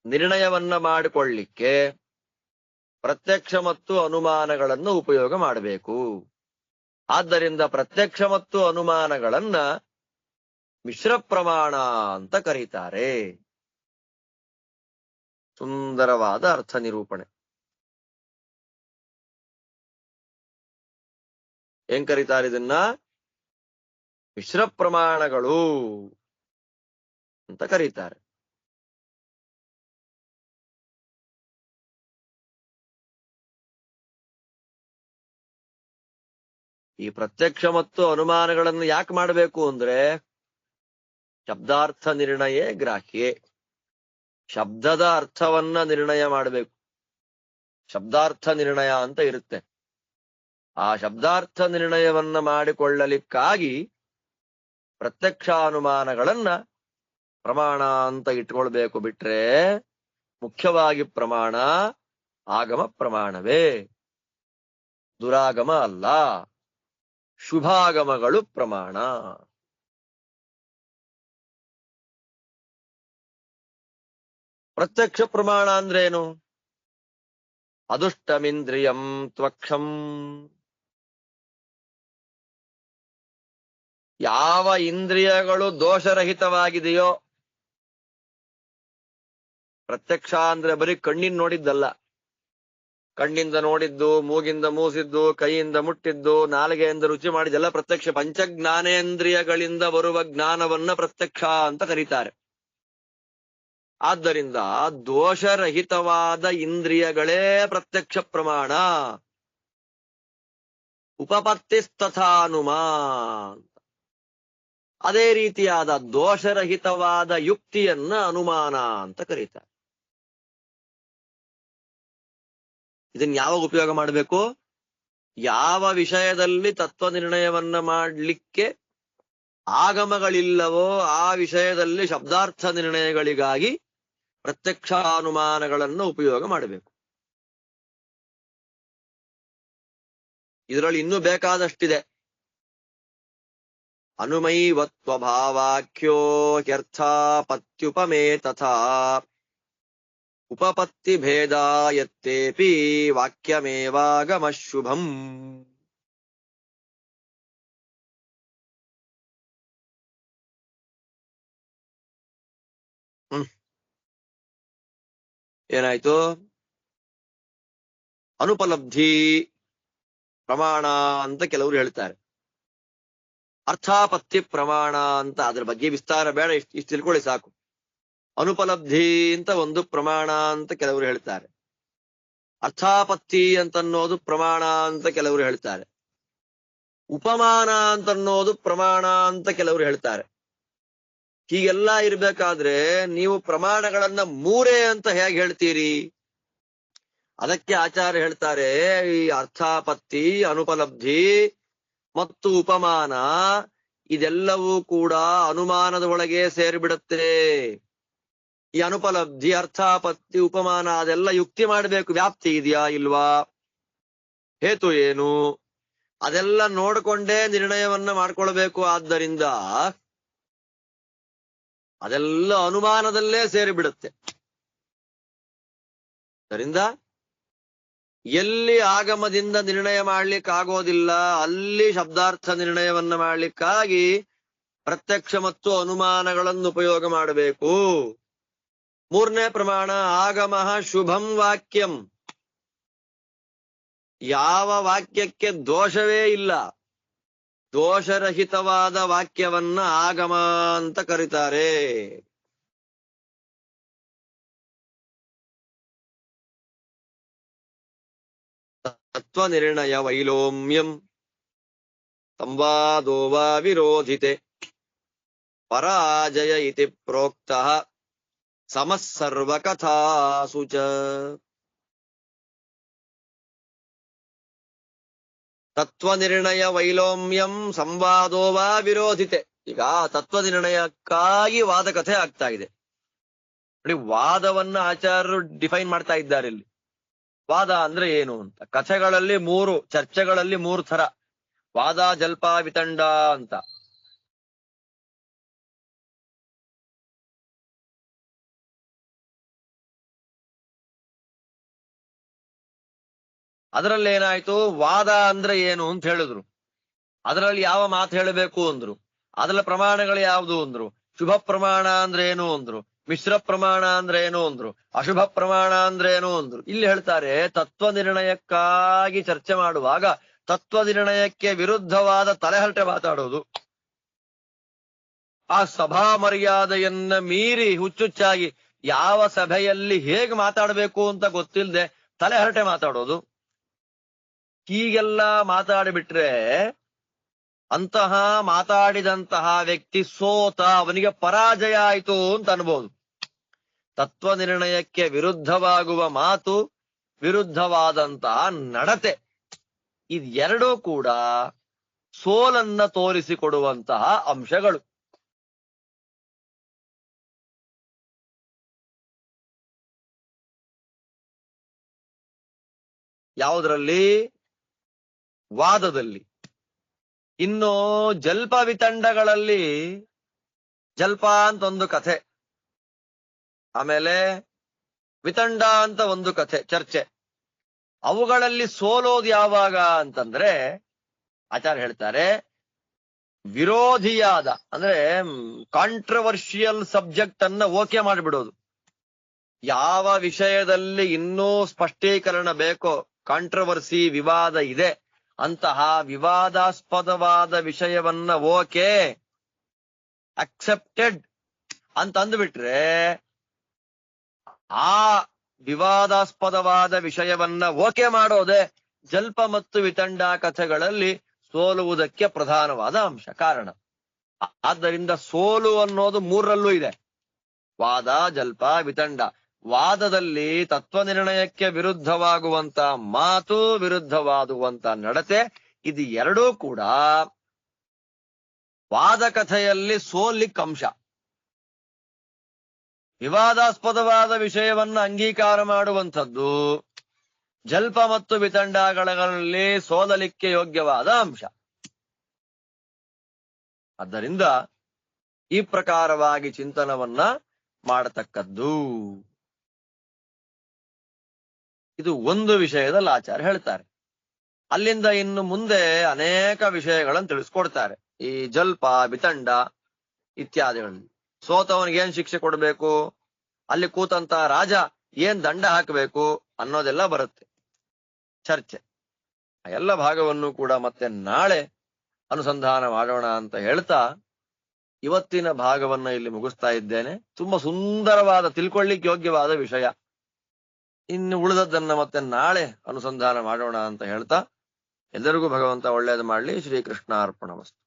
ನಿರ್ಣಯವನ್ನ ಮಾಡಿಕೊಳ್ಳಿಕ್ಕೆ ಪ್ರತ್ಯಕ್ಷ ಮತ್ತು ಅನುಮಾನಗಳನ್ನು ಉಪಯೋಗ ಮಾಡಬೇಕು. ಆದ್ದರಿಂದ ಪ್ರತ್ಯಕ್ಷ ಮತ್ತು ಅನುಮಾನಗಳನ್ನ ಮಿಶ್ರ ಪ್ರಮಾಣ ಅಂತ ಕರೀತಾರೆ. ಸುಂದರವಾದ ಅರ್ಥ ನಿರೂಪಣೆ. ಏನ್ ಕರೀತಾರೆ ಇದನ್ನ? ಮಿಶ್ರ ಪ್ರಮಾಣಗಳು ಅಂತ ಕರೀತಾರೆ. ಈ ಪ್ರತ್ಯಕ್ಷ ಮತ್ತು ಅನುಮಾನಗಳನ್ನು ಯಾಕೆ ಮಾಡಬೇಕು ಅಂದ್ರೆ, ಶಬ್ದಾರ್ಥ ನಿರ್ಣಯ ಗ್ರಾಹ್ಯೆ. ಶಬ್ದದ ಅರ್ಥವನ್ನ ನಿರ್ಣಯ ಮಾಡಬೇಕು. ಶಬ್ದಾರ್ಥ ನಿರ್ಣಯ ಅಂತ ಇರುತ್ತೆ. ಆ ಶಬ್ದಾರ್ಥ ನಿರ್ಣಯವನ್ನ ಮಾಡಿಕೊಳ್ಳಲಿಕ್ಕಾಗಿ ಪ್ರತ್ಯಕ್ಷಾನುಮಾನಗಳನ್ನ ಪ್ರಮಾಣ ಅಂತ ಇಟ್ಕೊಳ್ಬೇಕು. ಬಿಟ್ರೆ ಮುಖ್ಯವಾಗಿ ಪ್ರಮಾಣ ಆಗಮ ಪ್ರಮಾಣವೇ, ದುರಾಗಮ ಅಲ್ಲ. ಶುಭಾಗಮಗಳು ಪ್ರಮಾಣ. ಪ್ರತ್ಯಕ್ಷ ಪ್ರಮಾಣ ಅಂದ್ರೇನು? ಅದುಷ್ಟಮಿಂದ್ರಿಯಂ ತ್ವಕ್ಷಂ. ಯಾವ ಇಂದ್ರಿಯಗಳು ದೋಷರಹಿತವಾಗಿದೆಯೋ, ಪ್ರತ್ಯಕ್ಷ ಅಂದ್ರೆ ಬರೀ ಕಣ್ಣಿನ ನೋಡಿದ್ದಲ್ಲ. ಕಣ್ಣಿಂದ ನೋಡಿದ್ದು, ಮೂಗಿಂದ ಮೂಸಿದ್ದು, ಕೈಯಿಂದ ಮುಟ್ಟಿದ್ದು, ನಾಲಿಗೆಯಿಂದ ರುಚಿ ಮಾಡಿದ್ದೆಲ್ಲ ಪ್ರತ್ಯಕ್ಷ. ಪಂಚಜ್ಞಾನೇಂದ್ರಿಯಗಳಿಂದ ಬರುವ ಜ್ಞಾನವನ್ನ ಪ್ರತ್ಯಕ್ಷ ಅಂತ ಕರೀತಾರೆ. ಆದ್ದರಿಂದ ದೋಷರಹಿತವಾದ ಇಂದ್ರಿಯಗಳೇ ಪ್ರತ್ಯಕ್ಷ ಪ್ರಮಾಣ. ಉಪಪತ್ತಿಸ್ತಥಾನುಮಾನ್. ಅದೇ ರೀತಿಯಾದ ದೋಷರಹಿತವಾದ ಯುಕ್ತಿಯನ್ನ ಅನುಮಾನ ಅಂತ ಕರೀತಾರೆ. ಇದನ್ನ ಯಾವಾಗ ಉಪಯೋಗ ಮಾಡಬೇಕು? ಯಾವ ವಿಷಯದಲ್ಲಿ ತತ್ವ ನಿರ್ಣಯವನ್ನ ಮಾಡಲಿಕ್ಕೆ ಆಗಮಗಳಿಲ್ಲವೋ ಆ ವಿಷಯದಲ್ಲಿ ಶಬ್ದಾರ್ಥ ನಿರ್ಣಯಗಳಿಗಾಗಿ ಪ್ರತ್ಯಕ್ಷಾನುಮಾನಗಳನ್ನು ಉಪಯೋಗ ಮಾಡಬೇಕು. ಇದರಲ್ಲಿ ಇನ್ನೂ ಬೇಕಾದಷ್ಟಿದೆ. ಅನುಮೈವತ್ವ ಭಾವಾಖ್ಯೋ ಹ್ಯರ್ಥಾಪತ್ಯುಪಮೇ ತಥಾ ಉಪಪತ್ತಿ ಭೇದಾಯತ್ತೇಪಿ ವಾಕ್ಯಮೇವಾಗಮ ಶುಭಂ. ಏನಾಯ್ತು? ಅನುಪಲಬ್ಧಿ ಪ್ರಮಾಣ ಅಂತ ಕೆಲವರು ಹೇಳ್ತಾರೆ. ಅರ್ಥಾಪತ್ತಿ ಪ್ರಮಾಣ ಅಂತ, ಅದ್ರ ಬಗ್ಗೆ ವಿಸ್ತಾರ ಬೇಡ, ಇಷ್ಟು ತಿಳ್ಕೊಳ್ಳಿ ಸಾಕು. ಅನುಪಲಬ್ಧಿ ಅಂತ ಒಂದು ಪ್ರಮಾಣ ಅಂತ ಕೆಲವರು ಹೇಳ್ತಾರೆ. ಅರ್ಥಾಪತ್ತಿ ಅಂತನ್ನೋದು ಪ್ರಮಾಣ ಅಂತ ಕೆಲವರು ಹೇಳ್ತಾರೆ. ಉಪಮಾನ ಅಂತನ್ನೋದು ಪ್ರಮಾಣ ಅಂತ ಕೆಲವರು ಹೇಳ್ತಾರೆ. ಹೀಗೆಲ್ಲ ಇರ್ಬೇಕಾದ್ರೆ ನೀವು ಪ್ರಮಾಣಗಳನ್ನ ಮೂರೇ ಅಂತ ಹೇಗೆ ಹೇಳ್ತೀರಿ? ಅದಕ್ಕೆ ಆಚಾರ್ಯ ಹೇಳ್ತಾರೆ, ಈ ಅರ್ಥಾಪತ್ತಿ, ಅನುಪಲಬ್ಧಿ ಮತ್ತು ಉಪಮಾನ ಇದೆಲ್ಲವೂ ಕೂಡ ಅನುಮಾನದ ಒಳಗೆ ಸೇರಿಬಿಡುತ್ತೆ. ಈ ಅನುಪಲಬ್ಧಿ, ಅರ್ಥಾಪತ್ತಿ, ಉಪಮಾನ ಅದೆಲ್ಲ ಯುಕ್ತಿ ಮಾಡಬೇಕು. ವ್ಯಾಪ್ತಿ ಇದೆಯಾ ಇಲ್ವಾ, ಹೇತು ಏನು, ಅದೆಲ್ಲ ನೋಡಿಕೊಂಡೇ ನಿರ್ಣಯವನ್ನ ಮಾಡ್ಕೊಳ್ಬೇಕು. ಆದ್ದರಿಂದ ಅದೆಲ್ಲ ಅನುಮಾನದಲ್ಲೇ ಸೇರಿಬಿಡುತ್ತೆ. ಅದರಿಂದ ಎಲ್ಲಿ ಆಗಮದಿಂದ ನಿರ್ಣಯ ಮಾಡ್ಲಿಕ್ಕಾಗೋದಿಲ್ಲ ಅಲ್ಲಿ ಶಬ್ದಾರ್ಥ ನಿರ್ಣಯವನ್ನ ಮಾಡ್ಲಿಕ್ಕಾಗಿ ಪ್ರತ್ಯಕ್ಷ ಮತ್ತು ಅನುಮಾನಗಳನ್ನು ಉಪಯೋಗ ಮಾಡಬೇಕು. ಮೂರನೇ ಪ್ರಮಾಣ ಆಗಮಃ ಶುಭಂ ವಾಕ್ಯಂ. ಯಾವ ವಾಕ್ಯಕ್ಕೆ ದೋಷವೇ ಇಲ್ಲ, ದೋಷರಹಿತವಾದ ವಾಕ್ಯವನ್ನ ಆಗಮ ಅಂತ ಕರೀತಾರೆ. ತತ್ವ ನಿರ್ಣಯ ವೈಲೋಮ್ಯಂ ಸಂವಾದೋ ವಾ ವಿರೋಧಿತೆ ಪರಾಜಯ ಇತಿ ಪ್ರೋಕ್ತಃ ಸಮಃ ಸರ್ವಕಥಾಸು ಚ. ತತ್ವ ನಿರ್ಣಯ ವೈಲೋಮ್ಯಂ ಸಂವಾದೋ ವಾ ವಿರೋಧಿತೆ. ಈಗ ತತ್ವ ನಿರ್ಣಯಕ್ಕಾಗಿ ವಾದ ಕಥೆ ಆಗ್ತಾ ಇದೆ ನೋಡಿ. ವಾದವನ್ನ ಆಚಾರ್ಯರು ಡಿಫೈನ್ ಮಾಡ್ತಾ ಇದ್ದಾರೆ ಇಲ್ಲಿ. ವಾದ ಅಂದ್ರೆ ಏನು ಅಂತ. ಕಥೆಗಳಲ್ಲಿ ಚರ್ಚೆಗಳಲ್ಲಿ ಮೂರು ಥರ: ವಾದ, ಜಲ್ಪ, ವಿತಂಡ ಅಂತ. ಅದರಲ್ಲಿ ಏನಾಯ್ತು, ವಾದ ಅಂದ್ರೆ ಏನು ಅಂತ ಹೇಳಿದ್ರು. ಅದರಲ್ಲಿ ಯಾವ ಮಾತು ಹೇಳಬೇಕು ಅಂದ್ರು. ಅದರ ಪ್ರಮಾಣಗಳು ಯಾವುದು ಅಂದ್ರು. ಶುಭ ಪ್ರಮಾಣ ಅಂದ್ರೆ ಏನು ಅಂದ್ರು. ಮಿಶ್ರ ಪ್ರಮಾಣ ಅಂದ್ರೆ ಏನು ಅಂದ್ರು. ಅಶುಭ ಪ್ರಮಾಣ ಅಂದ್ರೆ ಏನು ಅಂದ್ರು. ಇಲ್ಲಿ ಹೇಳ್ತಾರೆ, ತತ್ವ ನಿರ್ಣಯಕ್ಕಾಗಿ ಚರ್ಚೆ ಮಾಡುವಾಗ ತತ್ವ ನಿರ್ಣಯಕ್ಕೆ ವಿರುದ್ಧವಾದ ತಲೆಹರಟೆ ಮಾತಾಡೋದು, ಆ ಸಭಾ ಮರ್ಯಾದೆಯನ್ನ ಮೀರಿ ಹುಚ್ಚುಚ್ಚಾಗಿ ಯಾವ ಸಭೆಯಲ್ಲಿ ಹೇಗೆ ಮಾತಾಡಬೇಕು ಅಂತ ಗೊತ್ತಿಲ್ಲದೆ ತಲೆಹರಟೆ ಮಾತಾಡೋದು, ಹೀಗೆಲ್ಲ ಮಾತಾಡಿಬಿಟ್ರೆ ಅಂತಹ ಮಾತಾಡಿದಂತಹ ವ್ಯಕ್ತಿ ಸೋತ, ಅವನಿಗೆ ಪರಾಜಯ ಆಯಿತು ಅಂತ ಅನ್ಬೋದು. ತತ್ವ ನಿರ್ಣಯಕ್ಕೆ ವಿರುದ್ಧವಾಗುವ ಮಾತು, ವಿರುದ್ಧವಾದಂತಹ ನಡತೆ, ಇದೆರಡೂ ಕೂಡ ಸೋಲನ್ನ ತೋರಿಸಿಕೊಡುವಂತಹ ಅಂಶಗಳು. ಯಾವುದರಲ್ಲಿ? ವಾದದಲ್ಲಿ. ಇನ್ನು ಜಲ್ಪ ವಿತಂಡಗಳಲ್ಲಿ ಜಲ್ಪ ಅಂತ ಒಂದು ಕಥೆ, ಆಮೇಲೆ ವಿತಂಡ ಅಂತ ಒಂದು ಕಥೆ, ಚರ್ಚೆ. ಅವುಗಳಲ್ಲಿ ಸೋಲೋದು ಯಾವಾಗ ಅಂತಂದ್ರೆ ಆಚಾರ್ಯ ಹೇಳ್ತಾರೆ, ವಿರೋಧಿಯಾದ ಅಂದ್ರೆ ಕಾಂಟ್ರವರ್ಷಿಯಲ್ ಸಬ್ಜೆಕ್ಟ್ ಅನ್ನ ಓಕೆ ಮಾಡಿಬಿಡೋದು. ಯಾವ ವಿಷಯದಲ್ಲಿ ಇನ್ನೂ ಸ್ಪಷ್ಟೀಕರಣ ಬೇಕೋ, ಕಾಂಟ್ರವರ್ಸಿ, ವಿವಾದ ಇದೆ, ಅಂತಹ ವಿವಾದಾಸ್ಪದವಾದ ವಿಷಯವನ್ನ ಓಕೆ, ಅಕ್ಸೆಪ್ಟೆಡ್ ಅಂತ ಅಂದ್ಬಿಟ್ರೆ ಆ ವಿವಾದಾಸ್ಪದವಾದ ವಿಷಯವನ್ನ ಓಕೆ ಮಾಡೋದೇ ಜಲ್ಪ ಮತ್ತು ವಿತಂಡ ಕಥೆಗಳಲ್ಲಿ ಸೋಲುವುದಕ್ಕೆ ಪ್ರಧಾನವಾದ ಅಂಶ, ಕಾರಣ. ಆದ್ದರಿಂದ ಸೋಲು ಅನ್ನೋದು ಮೂರರಲ್ಲೂ ಇದೆ: ವಾದ, ಜಲ್ಪ, ವಿತಂಡ. ವಾದದಲ್ಲಿ ತತ್ವ ನಿರ್ಣಯಕ್ಕೆ ವಿರುದ್ಧವಾಗುವಂತ ಮಾತು, ವಿರುದ್ಧವಾಗುವಂತ ನಡತೆ, ಇದು ಎರಡೂ ಕೂಡ ವಾದ ಕಥೆಯಲ್ಲಿ ಸೋಲಿಕ್ ಅಂಶ. ವಿವಾದಾಸ್ಪದವಾದ ವಿಷಯವನ್ನ ಅಂಗೀಕಾರ ಮಾಡುವಂಥದ್ದು ಜಲ್ಪ ಮತ್ತು ವಿತಂಡಗಳಲ್ಲಿ ಸೋಲಲಿಕ್ಕೆ ಯೋಗ್ಯವಾದ ಅಂಶ. ಆದ್ದರಿಂದ ಈ ಪ್ರಕಾರವಾಗಿ ಚಿಂತನವನ್ನ ಮಾಡತಕ್ಕದ್ದು. ಇದು ಒಂದು ವಿಷಯದಲ್ಲಿ ಆಚಾರ್ಯ ಹೇಳ್ತಾರೆ. ಅಲ್ಲಿಂದ ಇನ್ನು ಮುಂದೆ ಅನೇಕ ವಿಷಯಗಳನ್ನು ತಿಳಿಸ್ಕೊಡ್ತಾರೆ. ಈ ಜಲ್ಪ, ವಿತಂಡ ಇತ್ಯಾದಿಗಳಲ್ಲಿ ಸೋತವನಿಗೆ ಏನ್ ಶಿಕ್ಷೆ ಕೊಡಬೇಕು, ಅಲ್ಲಿ ಕೂತಂತ ರಾಜ ಏನ್ ದಂಡ ಹಾಕಬೇಕು ಅನ್ನೋದೆಲ್ಲ ಬರುತ್ತೆ ಚರ್ಚೆ. ಎಲ್ಲ ಭಾಗವನ್ನು ಕೂಡ ಮತ್ತೆ ನಾಳೆ ಅನುಸಂಧಾನ ಮಾಡೋಣ ಅಂತ ಹೇಳ್ತಾ ಇವತ್ತಿನ ಭಾಗವನ್ನ ಇಲ್ಲಿ ಮುಗಿಸ್ತಾ ಇದ್ದೇನೆ. ತುಂಬಾ ಸುಂದರವಾದ, ತಿಳ್ಕೊಳ್ಳಿಕ್ಕೆ ಯೋಗ್ಯವಾದ ವಿಷಯ. ಇನ್ನು ಉಳಿದದ್ದನ್ನ ಮತ್ತೆ ನಾಳೆ ಅನುಸಂಧಾನ ಮಾಡೋಣ ಅಂತ ಹೇಳ್ತಾ ಎಲ್ಲರಿಗೂ ಭಗವಂತ ಒಳ್ಳೇದು ಮಾಡ್ಲಿ. ಶ್ರೀಕೃಷ್ಣ ಅರ್ಪಣಮಸ್ತು.